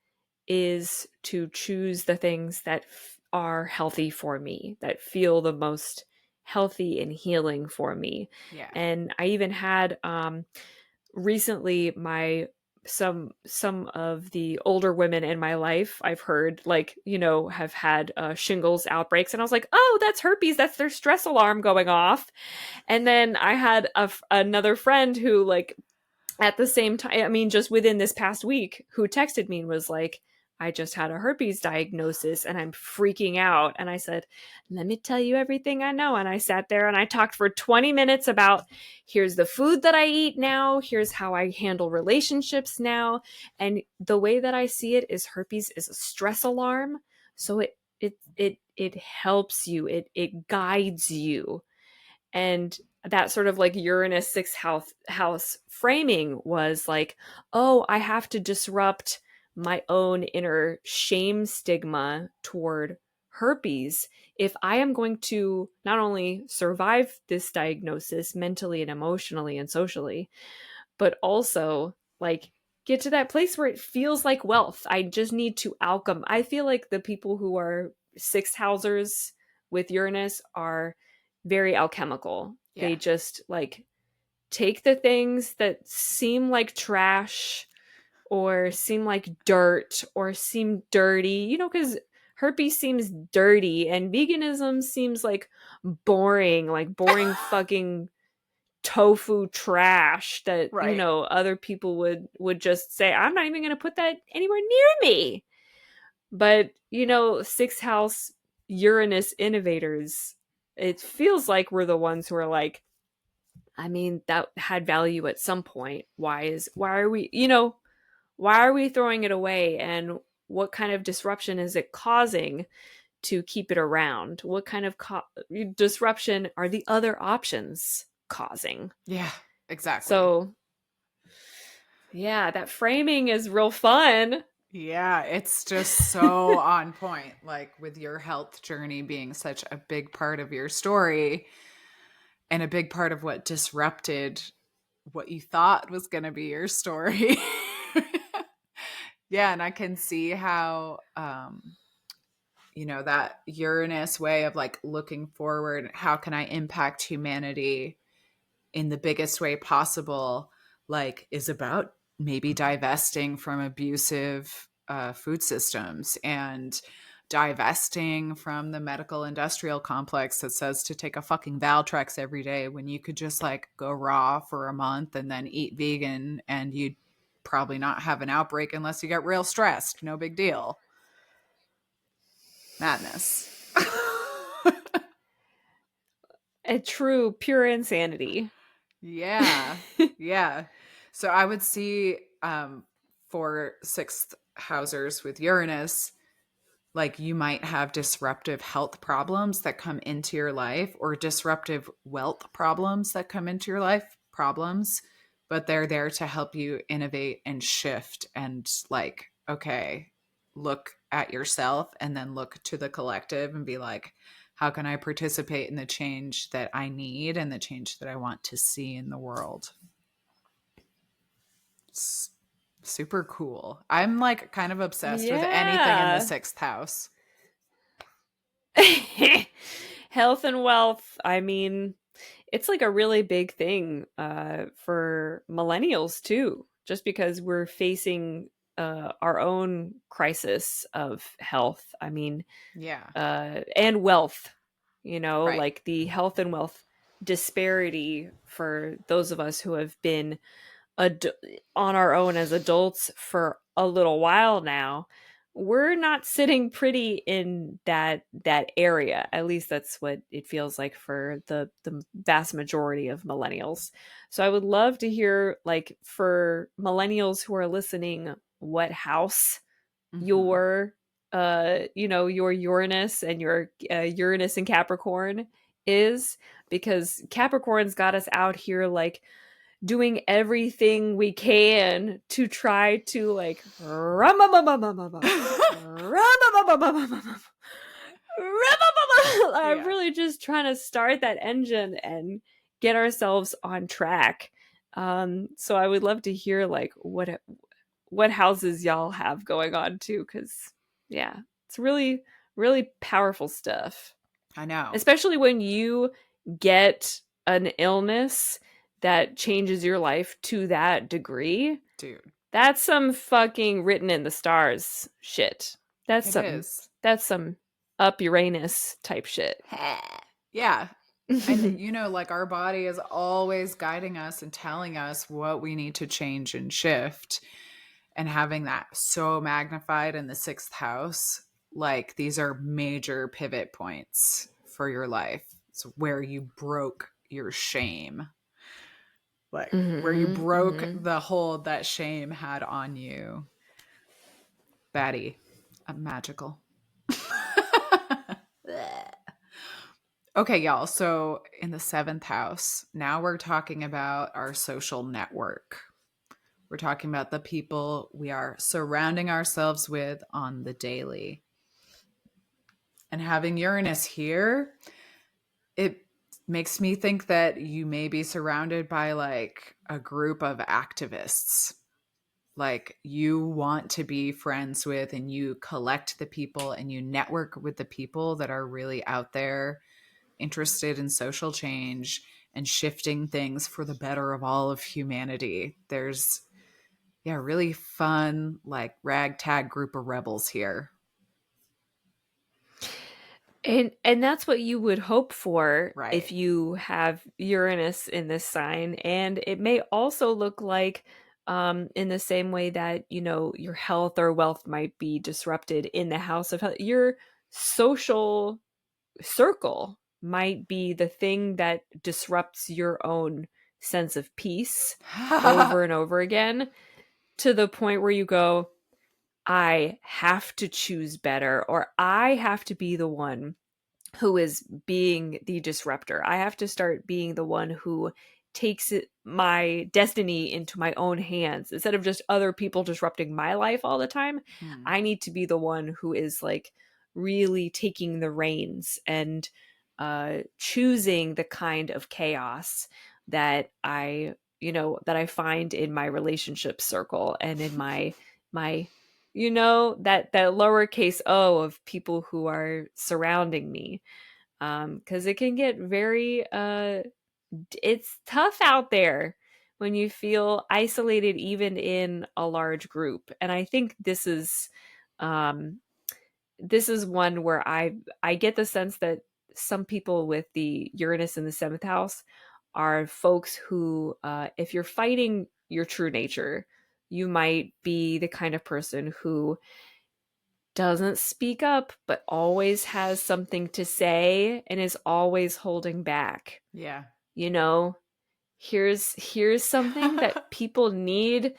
is to choose the things that are healthy for me, that feel the most healthy and healing for me. Yeah. And I even had recently some of the older women in my life, I've heard, like, have had shingles outbreaks, and I was like, oh, that's herpes, that's their stress alarm going off. And then I had another friend who, like, at the same time, I mean, just within this past week, who texted me and was like, I just had a herpes diagnosis and I'm freaking out. And I said, let me tell you everything I know. And I sat there and I talked for 20 minutes about, here's the food that I eat now, here's how I handle relationships now. And the way that I see it is, herpes is a stress alarm. So it helps you, it guides you. And that sort of like Uranus 6th house framing was like, oh, I have to disrupt my own inner shame stigma toward herpes if I am going to not only survive this diagnosis mentally and emotionally and socially, but also, like, get to that place where it feels like wealth. I just need to alchem. I feel like the people who are 6th housers with Uranus are very alchemical. Yeah. They just, like, take the things that seem like trash or seem like dirt or seem dirty, because herpes seems dirty and veganism seems like boring fucking tofu trash that Right. other people would just say, I'm not even going to put that anywhere near me. But 6th house Uranus innovators, it feels like we're the ones who are like, I mean, that had value at some point. Why are we throwing it away, and what kind of disruption is it causing to keep it around? What kind of disruption are the other options causing? Yeah, exactly. So, yeah, that framing is real fun. Yeah, it's just so on point. Like, with your health journey being such a big part of your story and a big part of what disrupted what you thought was going to be your story. Yeah, and I can see how that Uranus way of like looking forward, how can I impact humanity in the biggest way possible, like, is about maybe divesting from abusive food systems and divesting from the medical industrial complex that says to take a fucking Valtrex every day when you could just like go raw for a month and then eat vegan, and you'd probably not have an outbreak unless you get real stressed. No big deal. Madness. A true pure insanity. Yeah. Yeah. So I would see for sixth housers with Uranus, like you might have disruptive health problems that come into your life or disruptive wealth problems that come into your life, problems, but they're there to help you innovate and shift and like, okay, look at yourself and then look to the collective and be like, how can I participate in the change that I need and the change that I want to see in the world? It's super cool. I'm like kind of obsessed with anything in the sixth house. Health and wealth. I mean, it's like a really big thing for millennials too, just because we're facing our own crisis of health. I mean, and wealth, Right. like the health and wealth disparity for those of us who have been on our own as adults for a little while now. We're not sitting pretty in that area. At least that's what it feels like for the vast majority of millennials. So I would love to hear, like, for millennials who are listening, what house your your Uranus and your Uranus and Capricorn is, because Capricorn's got us out here like doing everything we can to try to like I'm really just trying to start that engine and get ourselves on track. So I would love to hear like what houses y'all have going on too, because yeah, it's really, really powerful stuff. I know. Especially when you get an illness that changes your life to that degree. Dude. That's some fucking written in the stars shit. That's some up Uranus type shit. Yeah. And like our body is always guiding us and telling us what we need to change and shift. And having that so magnified in the sixth house, like these are major pivot points for your life. It's where you broke your shame. Like where you broke the hold that shame had on you. Batty. Magical. Okay, y'all. So in the seventh house, now we're talking about our social network. We're talking about the people we are surrounding ourselves with on the daily. And having Uranus here, it makes me think that you may be surrounded by like a group of activists. Like you want to be friends with and you collect the people and you network with the people that are really out there interested in social change and shifting things for the better of all of humanity. There's really fun, like ragtag group of rebels here. And that's what you would hope for, right, if you have Uranus in this sign. And it may also look like in the same way that, your health or wealth might be disrupted in the house of health, your social circle might be the thing that disrupts your own sense of peace over and over again, to the point where you go, I have to choose better, or I have to be the one who is being the disruptor. I have to start being the one who takes my destiny into my own hands. Instead of just other people disrupting my life all the time, I need to be the one who is like really taking the reins and choosing the kind of chaos that I find in my relationship circle and in my that lowercase o of people who are surrounding me, because it can get very it's tough out there when you feel isolated even in a large group. And I think this is one where I get the sense that some people with the Uranus in the seventh house are folks who, if you're fighting your true nature, you might be the kind of person who doesn't speak up, but always has something to say and is always holding back. Yeah. Here's something that people need,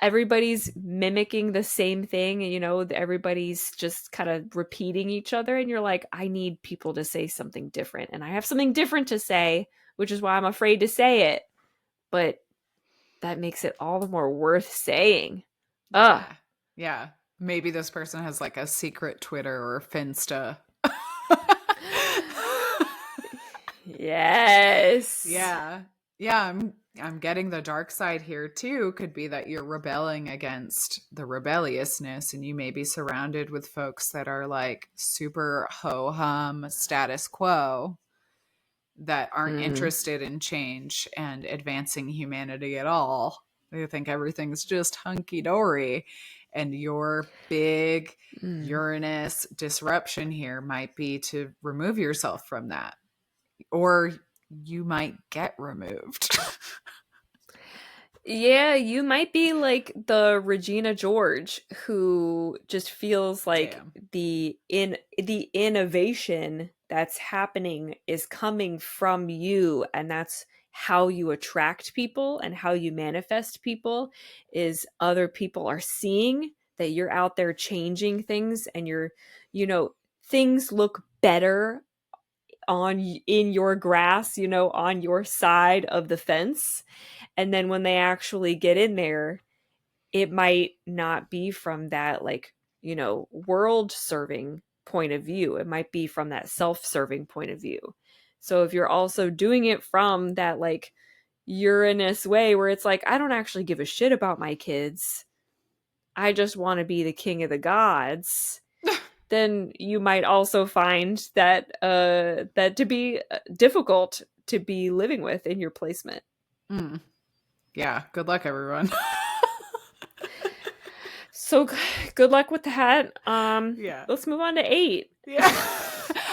everybody's mimicking the same thing, you know, everybody's just kind of repeating each other, and you're like, I need people to say something different, and I have something different to say, which is why I'm afraid to say it, but that makes it all the more worth saying. Ugh. Yeah. Maybe this person has like a secret Twitter or Finsta. Yes. Yeah. I'm getting the dark side here too. Could be that you're rebelling against the rebelliousness, and you may be surrounded with folks that are like super ho-hum status quo, that aren't interested in change and advancing humanity at all. They think everything's just hunky-dory. And your big Uranus disruption here might be to remove yourself from that. Or you might get removed. Yeah, you might be like the Regina George who just feels like the innovation that's happening is coming from you, and that's how you attract people and how you manifest people, is other people are seeing that you're out there changing things, and you're, you know, things look better in your grass, you know, on your side of the fence. And then when they actually get in there, it might not be from that, like, you know, world serving point of view. It might be from that self-serving point of view. So if you're also doing it from that like Uranus way where it's like, I don't actually give a shit about my kids, I just want to be the king of the gods, then you might also find that that to be difficult to be living with in your placement. Yeah, good luck, everyone. So good luck with that. Yeah. Let's move on to 8. Yeah.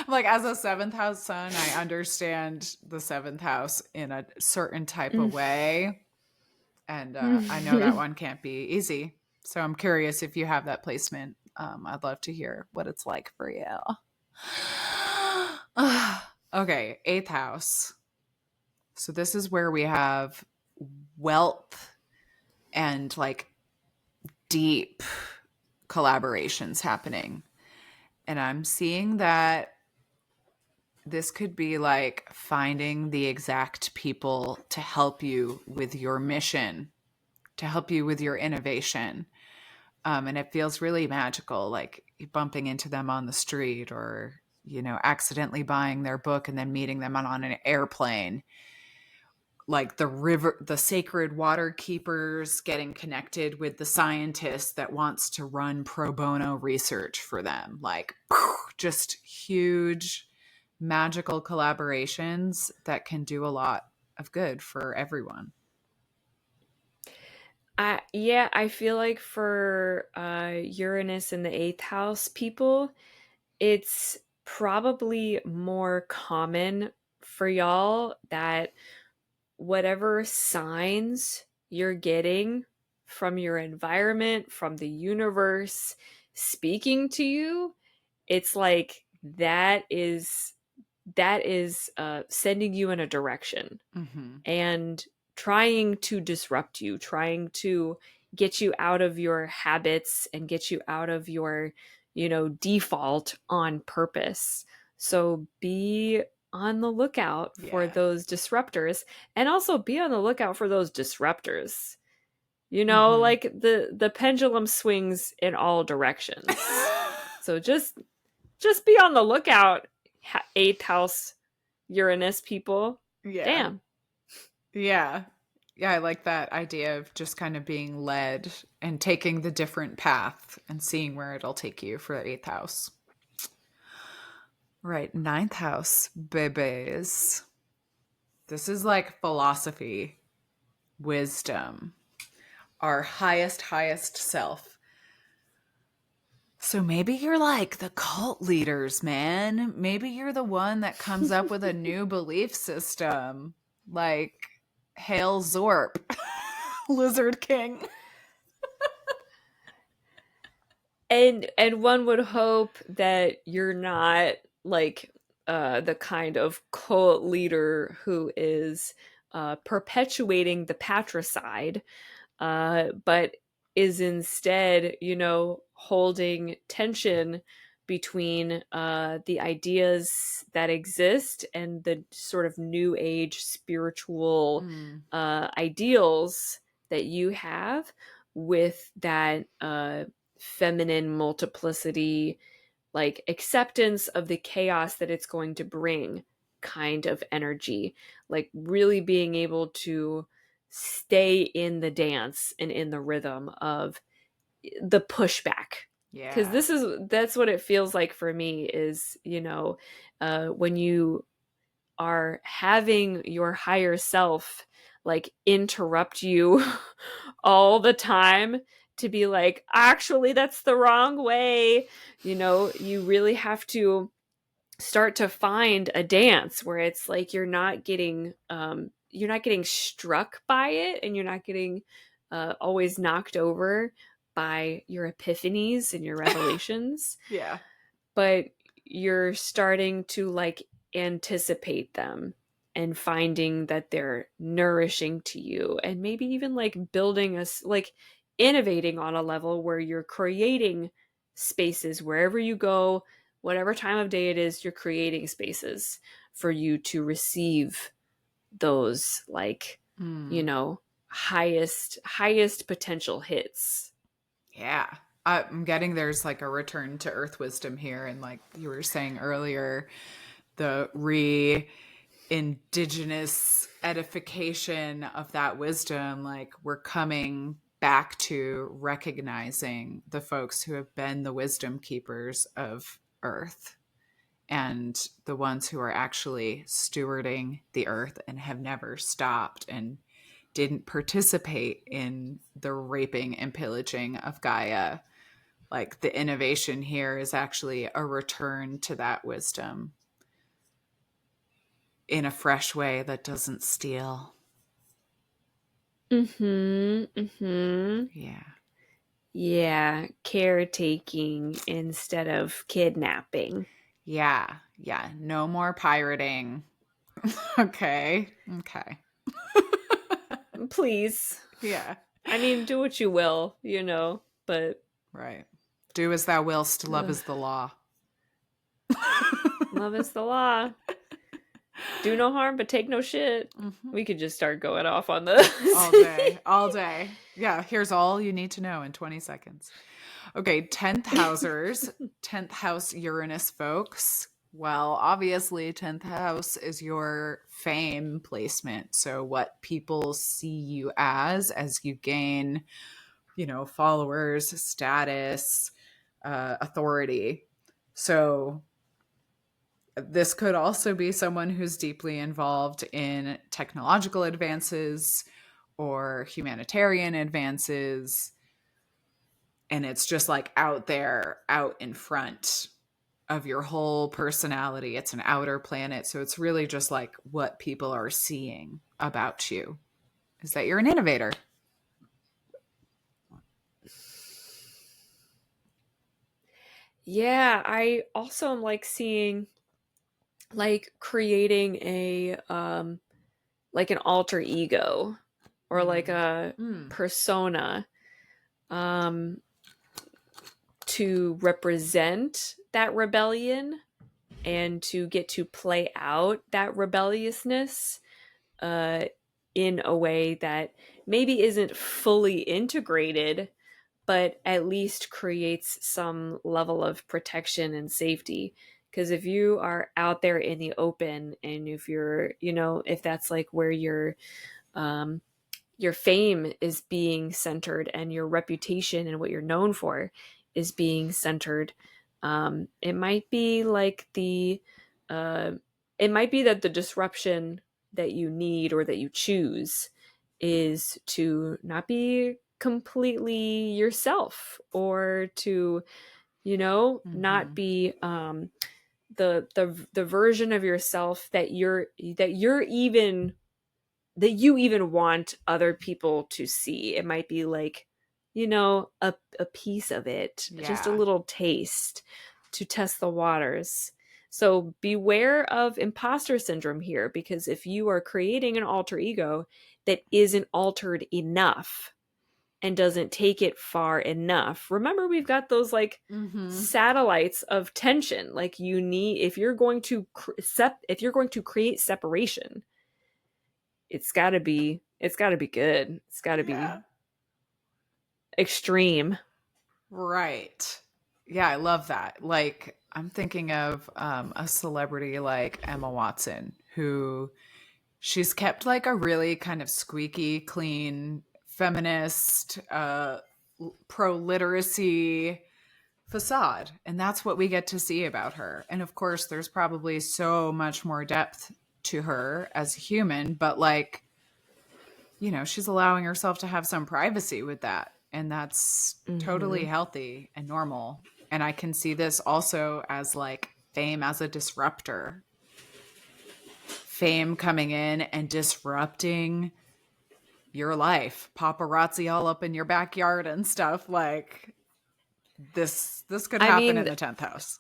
Like, as a 7th house sun, I understand the 7th house in a certain type of way. And I know that one can't be easy. So I'm curious if you have that placement. I'd love to hear what it's like for you. Okay, 8th house. So this is where we have wealth and like deep collaborations happening. And I'm seeing that this could be like finding the exact people to help you with your mission, to help you with your innovation. And it feels really magical, like bumping into them on the street, or, you know, accidentally buying their book and then meeting them on an airplane. Like the sacred water keepers getting connected with the scientist that wants to run pro bono research for them. Like, just huge magical collaborations that can do a lot of good for everyone. I feel like for Uranus in the 8th house people, it's probably more common for y'all that whatever signs you're getting from your environment, from the universe speaking to you, it's like that is sending you in a direction and trying to disrupt you, trying to get you out of your habits and get you out of your, you know, default on purpose. So be on the lookout for those disruptors, and also be on the lookout for those disruptors. You know, like the pendulum swings in all directions. So just be on the lookout, 8th house Uranus people. Damn. Yeah, I like that idea of just kind of being led and taking the different path and seeing where it'll take you for the 8th house. Right, 9th house, babies. This is like philosophy, wisdom, our highest self. So maybe you're like the cult leaders, man. Maybe you're the one that comes up with a new belief system. Like, Hail Zorp, Lizard King. And one would hope that you're not like the kind of cult leader who is perpetuating the patricide, but is instead, holding tension between the ideas that exist and the sort of new age spiritual ideals that you have with that feminine multiplicity, like acceptance of the chaos that it's going to bring kind of energy, like really being able to stay in the dance and in the rhythm of the pushback. Because that's what it feels like for me is, when you are having your higher self like interrupt you all the time to be like, actually, that's the wrong way. You really have to start to find a dance where it's like you're not getting struck by it, and you're not getting always knocked over by your epiphanies and your revelations. Yeah. But you're starting to like anticipate them and finding that they're nourishing to you, and maybe even like building us, like innovating on a level where you're creating spaces wherever you go, whatever time of day it is, you're creating spaces for you to receive those like, highest potential hits. Yeah. I'm getting there's like a return to earth wisdom here. And like you were saying earlier, the indigenous edification of that wisdom, like we're coming back to recognizing the folks who have been the wisdom keepers of earth and the ones who are actually stewarding the earth and have never stopped and didn't participate in the raping and pillaging of Gaia. Like the innovation here is actually a return to that wisdom in a fresh way that doesn't steal. Yeah. Yeah, caretaking instead of kidnapping. Yeah. No more pirating. Okay. Please. Yeah. I mean, do what you will, but... Right. Do as thou willst, love is the law. Love is the law. Do no harm, but take no shit. We could just start going off on this. All day. Yeah, here's all you need to know in 20 seconds. Okay, 10th housers, 10th house Uranus folks. Well, obviously, 10th house is your fame placement. So what people see you as you gain, followers, status, authority. So this could also be someone who's deeply involved in technological advances or humanitarian advances. And it's just like out there, out in front of your whole personality. It's an outer planet. So it's really just like what people are seeing about you is that you're an innovator. Yeah, I also am like seeing like creating a like an alter ego or like a persona to represent that rebellion and to get to play out that rebelliousness in a way that maybe isn't fully integrated, but at least creates some level of protection and safety. Because if you are out there in the open, and if you're, if that's like where your fame is being centered and your reputation and what you're known for is being centered, it might be like it might be that the disruption that you need or that you choose is to not be completely yourself, or to not be the version of yourself that you even want other people to see. It might be like a piece of it, just a little taste to test the waters. So beware of imposter syndrome here, because if you are creating an alter ego that isn't altered enough, and doesn't take it far enough. Remember, we've got those like satellites of tension. Like you need, if you're going to create separation, it's got to be good. It's got to be extreme. Right. Yeah, I love that. Like, I'm thinking of a celebrity like Emma Watson, who she's kept like a really kind of squeaky clean feminist, pro-literacy facade. And that's what we get to see about her. And of course, there's probably so much more depth to her as a human, but like, you know, she's allowing herself to have some privacy with that. And that's totally healthy and normal. And I can see this also as like fame as a disruptor. Fame coming in and disrupting your life. Paparazzi all up in your backyard and stuff. Like this could happen in the 10th house.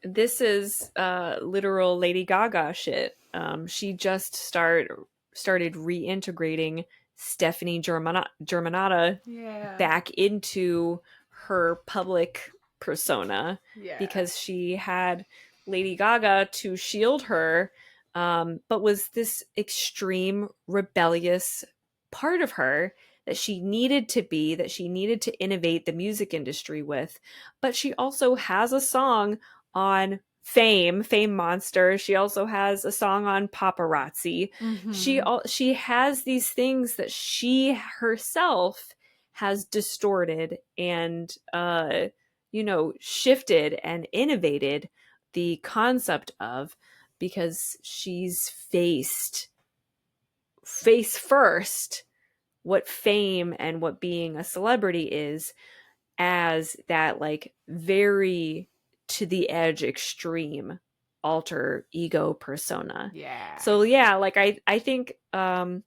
This is literal Lady Gaga shit. She just started reintegrating Stephanie Germanotta back into her public persona because she had Lady Gaga to shield her, but was this extreme rebellious part of her that she needed to innovate the music industry with. But she also has a song on Fame Monster. She also has a song on Paparazzi. She has these things that she herself has distorted and shifted and innovated the concept of, because she's faced face first what fame and what being a celebrity is as that like very to the edge extreme alter ego persona. So like I think Emma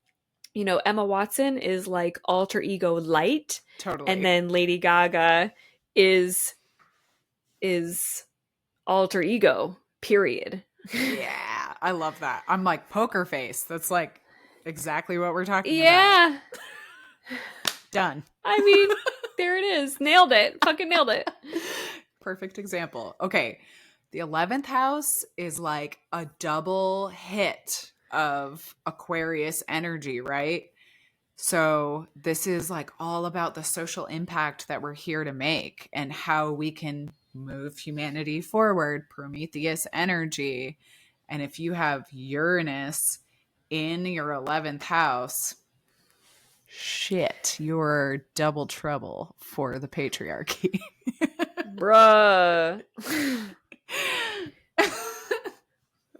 Watson is like alter ego light. Totally. And then Lady Gaga is alter ego, period. Yeah, I love that. I'm like poker face. That's like exactly what we're talking about. Yeah. Done. I mean, there it is. Nailed it. Fucking nailed it. Perfect example. Okay. The 11th house is like a double hit of Aquarius energy, right? So this is like all about the social impact that we're here to make and how we can move humanity forward, Prometheus energy. And if you have Uranus in your 11th house, shit, you're double trouble for the patriarchy. Bruh.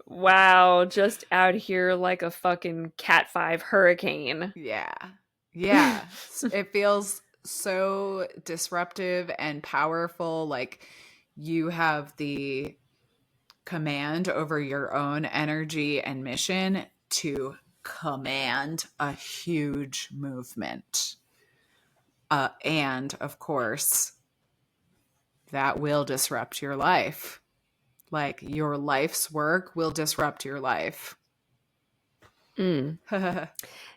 Wow, just out here like a fucking Cat 5 hurricane. Yeah. It feels so disruptive and powerful. Like you have the command over your own energy and mission to command a huge movement. And of course, that will disrupt your life. Like your life's work will disrupt your life.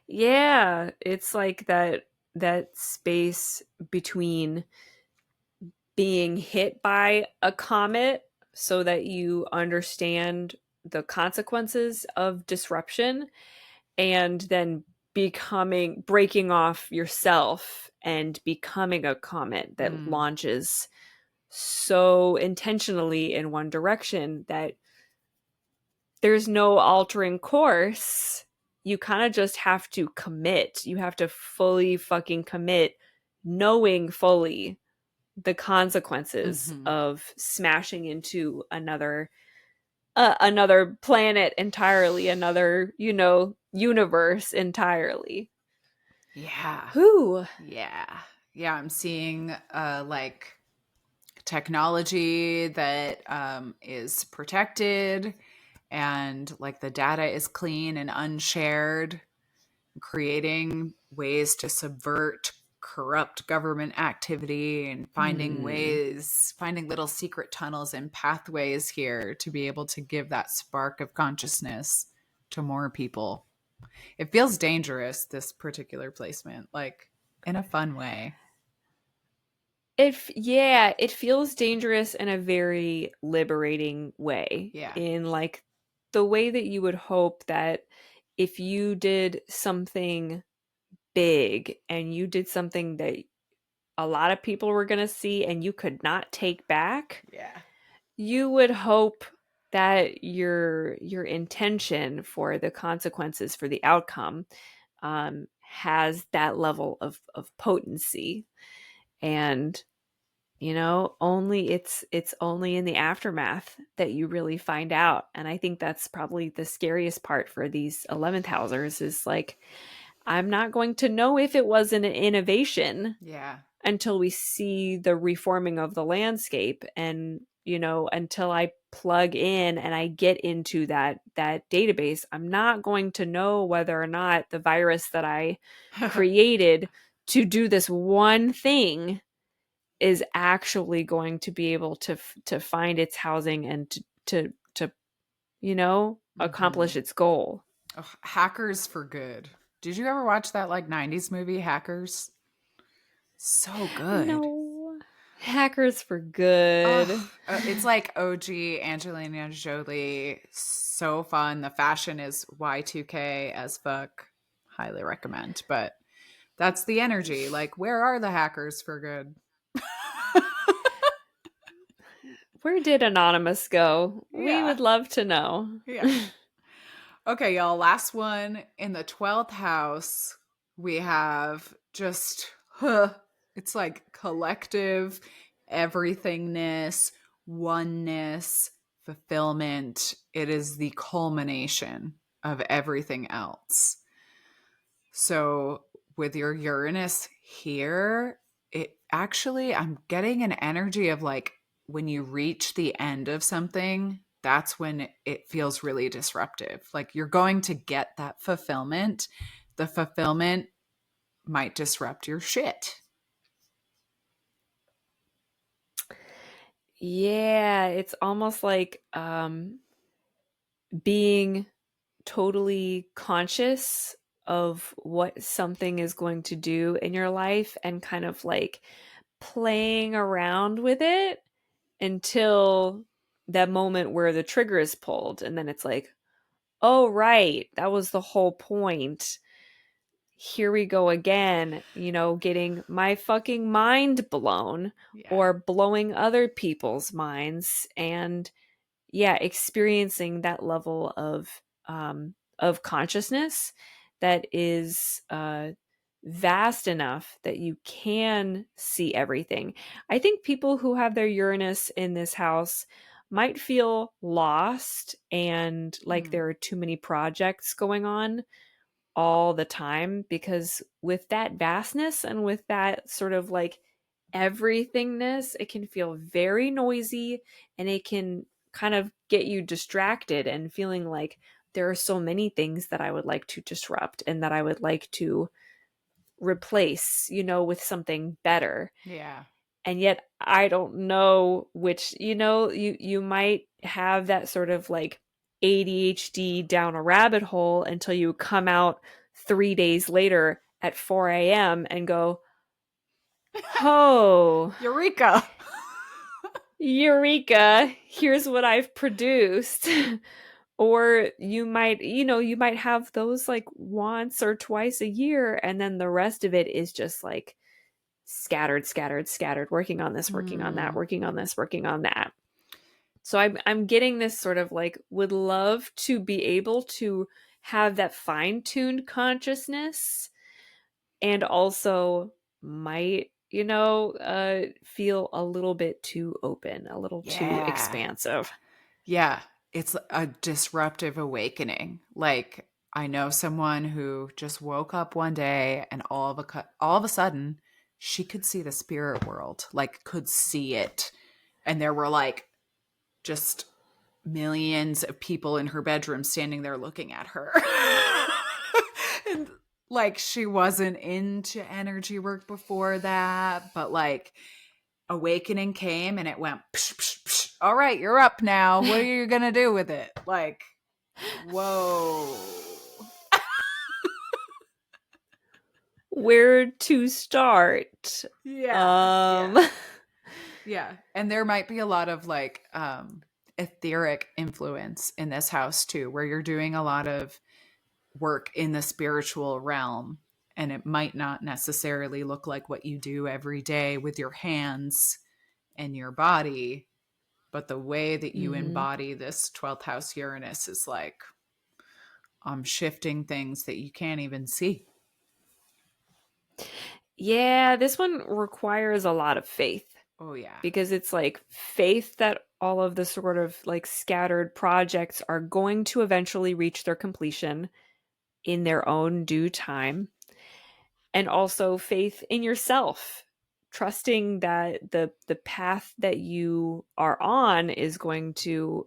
Yeah, it's like that space between being hit by a comet so that you understand the consequences of disruption, and then breaking off yourself and becoming a comet that launches so intentionally in one direction that there's no altering course. You kind of just have to commit. You have to fully fucking commit, knowing fully the consequences of smashing into another planet entirely, another, universe entirely. Yeah. Whew. Yeah, I'm seeing like technology that is protected and like the data is clean and unshared, creating ways to subvert corrupt government activity and finding little secret tunnels and pathways here to be able to give that spark of consciousness to more people. It feels dangerous, this particular placement. Like in a fun way. It feels dangerous in a very liberating way. Yeah. In like the way that you would hope that if you did something big and you did something that a lot of people were going to see and you could not take back, Yeah. you would hope that your intention for the consequences for the outcome has that level of potency. And only it's only in the aftermath that you really find out. And I think that's probably the scariest part for these 11th housers is like, I'm not going to know if it was an innovation Yeah. until we see the reforming of the landscape. And until I plug in and I get into that database, I'm not going to know whether or not the virus that I created to do this one thing is actually going to be able to find its housing and to accomplish its goal. Oh, Hackers for Good. Did you ever watch that like 90s movie Hackers? So good. No. Hackers for Good. It's like OG Angelina Jolie. So fun. The fashion is Y2K as fuck. Highly recommend. But that's the energy. Like, where are the hackers for good? Where did Anonymous go? We Yeah. would love to know. Yeah. Okay, y'all. Last one in the 12th house. We have just, it's like collective everythingness, oneness, fulfillment. It is the culmination of everything else. So with your Uranus here, it actually, I'm getting an energy of like when you reach the end of something, that's when it feels really disruptive. Like you're going to get that fulfillment. The fulfillment might disrupt your shit. Yeah, it's almost like being totally conscious of what something is going to do in your life and kind of like playing around with it until that moment where the trigger is pulled. And then it's like, oh, right, that was the whole point. Here we go again, getting my fucking mind blown Yeah. or blowing other people's minds. And yeah, experiencing that level of consciousness that is vast enough that you can see everything. I think people who have their Uranus in this house might feel lost and like there are too many projects going on all the time, because with that vastness and with that sort of like everythingness, it can feel very noisy and it can kind of get you distracted and feeling like there are so many things that I would like to disrupt and that I would like to replace, with something better. Yeah. And yet I don't know which, you might have that sort of like ADHD down a rabbit hole until you come out 3 days later at 4 a.m. and go, oh, Eureka. Eureka, here's what I've produced. Or you might have those like once or twice a year, and then the rest of it is just like scattered, working on this, working on that, working on this, working on that. So I'm getting this sort of like, would love to be able to have that fine-tuned consciousness, and also might feel a little bit too open, a little too expansive. Yeah, it's a disruptive awakening. Like I know someone who just woke up one day and all of a sudden she could see the spirit world, like could see it. And there were like just millions of people in her bedroom standing there looking at her. And like she wasn't into energy work before that, but like awakening came and it went psh, psh, psh. All right, you're up now. What are you gonna do with it? Like, whoa. where to start. Yeah. And there might be a lot of like etheric influence in this house too, where you're doing a lot of work in the spiritual realm, and it might not necessarily look like what you do every day with your hands and your body, but the way that you embody this 12th house Uranus is like shifting things that you can't even see. Yeah, this one requires a lot of faith. Oh yeah. Because it's like faith that all of the sort of like scattered projects are going to eventually reach their completion in their own due time. And also faith in yourself, trusting that the path that you are on is going to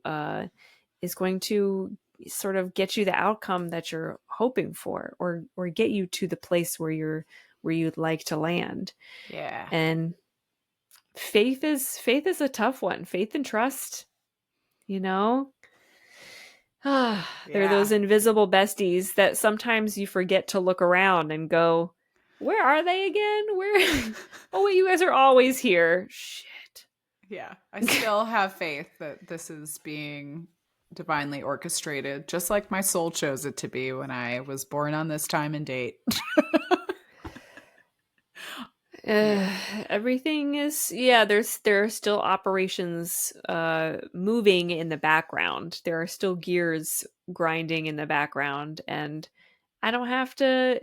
sort of get you the outcome that you're hoping for, or get you to the place where you'd like to land. Yeah. And faith is a tough one. Faith and trust, you know? They're those invisible besties that sometimes you forget to look around and go, where are they again? Where? Oh, wait, you guys are always here. Shit. Yeah. I still have faith that this is being divinely orchestrated, just like my soul chose it to be when I was born on this time and date. Everything is there are still operations moving in the background. There are still gears grinding in the background, and I don't have to,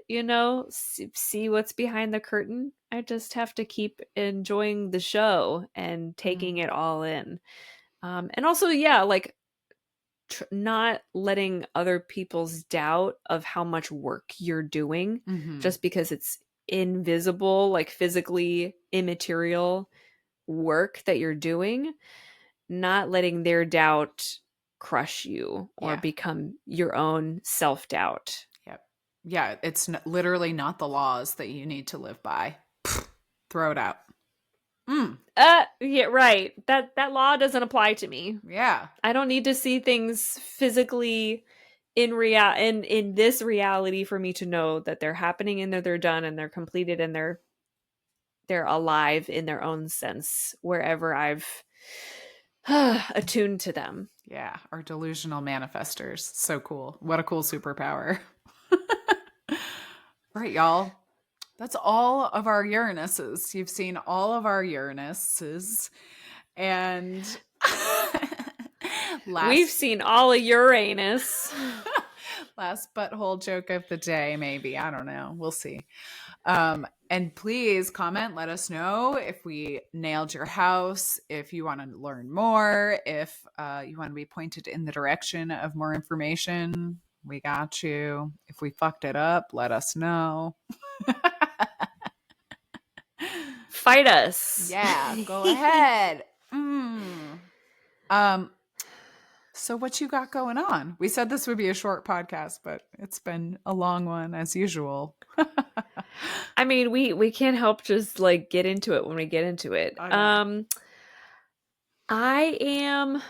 see what's behind the curtain. I just have to keep enjoying the show and taking it all in. And also, like not letting other people's doubt of how much work you're doing just because it's invisible, like physically immaterial work that you're doing, not letting their doubt crush you or become your own self-doubt. Yep. Yeah, it's literally not the laws that you need to live by. Throw it out. Yeah, right. That law doesn't apply to me. Yeah. I don't need to see things physically in this reality for me to know that they're happening and that they're done and they're completed and they're alive in their own sense wherever I've attuned to them. Yeah, our delusional manifestors. So cool. What a cool superpower. Right, y'all. That's all of our Uranuses. You've seen all of our Uranuses. And we've seen all of Uranus. Last butthole joke of the day, maybe. I don't know. We'll see. And please comment, let us know if we nailed your house, if you want to learn more, if you want to be pointed in the direction of more information. We got you. If we fucked it up, let us know. Fight us. Yeah, go ahead. So what you got going on? We said this would be a short podcast, but it's been a long one as usual. I mean, we can't help just like get into it when we get into it. I am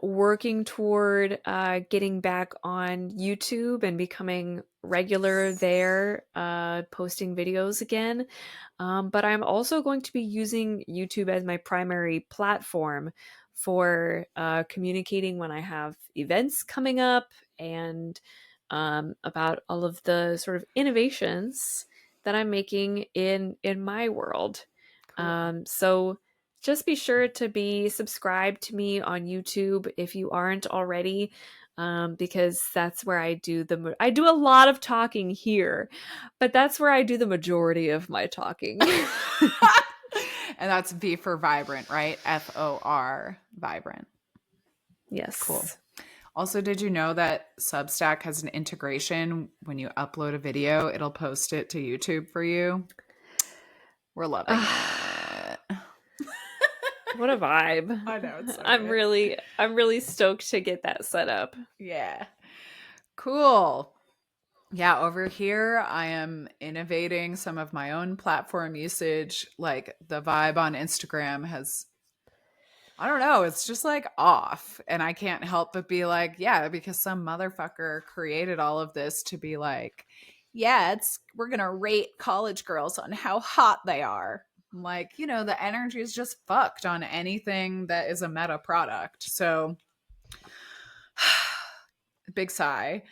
working toward getting back on YouTube and becoming regular there, posting videos again. But I'm also going to be using YouTube as my primary platform for communicating when I have events coming up and about all of the sort of innovations that I'm making in my world. Cool. So just be sure to be subscribed to me on YouTube if you aren't already, because that's where I do I do a lot of talking here, but that's where I do the majority of my talking. And that's V for vibrant, right? FOR, vibrant. Yes. Cool. Also, did you know that Substack has an integration when you upload a video, it'll post it to YouTube for you? We're loving it. What a vibe. I know. It's so I'm good. really stoked to get that set up. Yeah. Cool. Yeah, over here, I am innovating some of my own platform usage. Like the vibe on Instagram has, I don't know, it's just like off. And I can't help but be like, yeah, because some motherfucker created all of this to be like, yeah, we're going to rate college girls on how hot they are. I'm like, you know, the energy is just fucked on anything that is a meta product. So big sigh.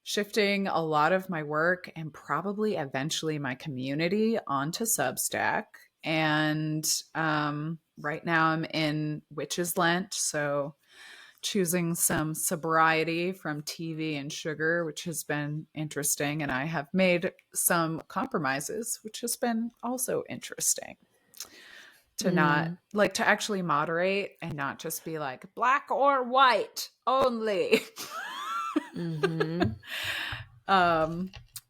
Shifting a lot of my work and probably eventually my community onto Substack. And right now I'm in Witches Lent. So choosing some sobriety from TV and sugar, which has been interesting. And I have made some compromises, which has been also interesting. To not like to actually moderate and not just be like black or white only.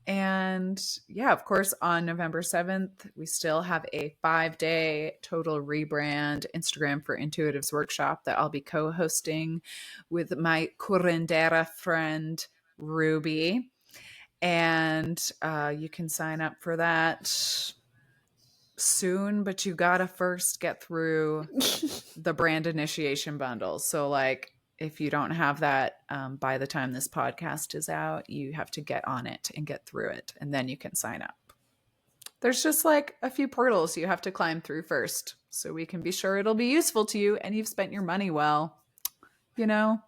And yeah, of course, on November 7th, we still have a 5-day total rebrand Instagram for Intuitives workshop that I'll be co-hosting with my curandera friend, Ruby. And you can sign up for that soon, but you gotta first get through the brand initiation bundle. So like, if you don't have that by the time this podcast is out, you have to get on it and get through it, and then you can sign up. There's just like a few portals you have to climb through first, so we can be sure it'll be useful to you and you've spent your money well, you know?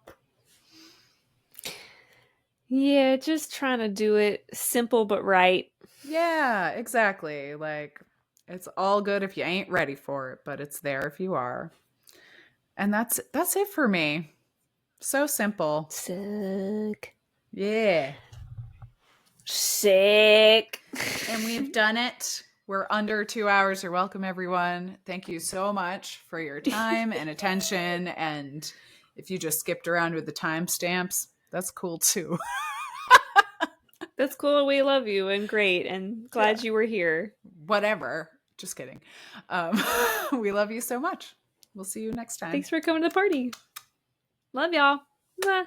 Yeah, just trying to do it simple but right. Yeah, exactly. Like, it's all good if you ain't ready for it, but it's there if you are. And that's it for me. So simple. Sick. Yeah. Sick. And we've done it. We're under 2 hours. You're welcome, everyone. Thank you so much for your time and attention. And if you just skipped around with the timestamps, that's cool too. That's cool. We love you and great and glad you were here. Whatever. Just kidding. We love you so much. We'll see you next time. Thanks for coming to the party. Love y'all. Mwah.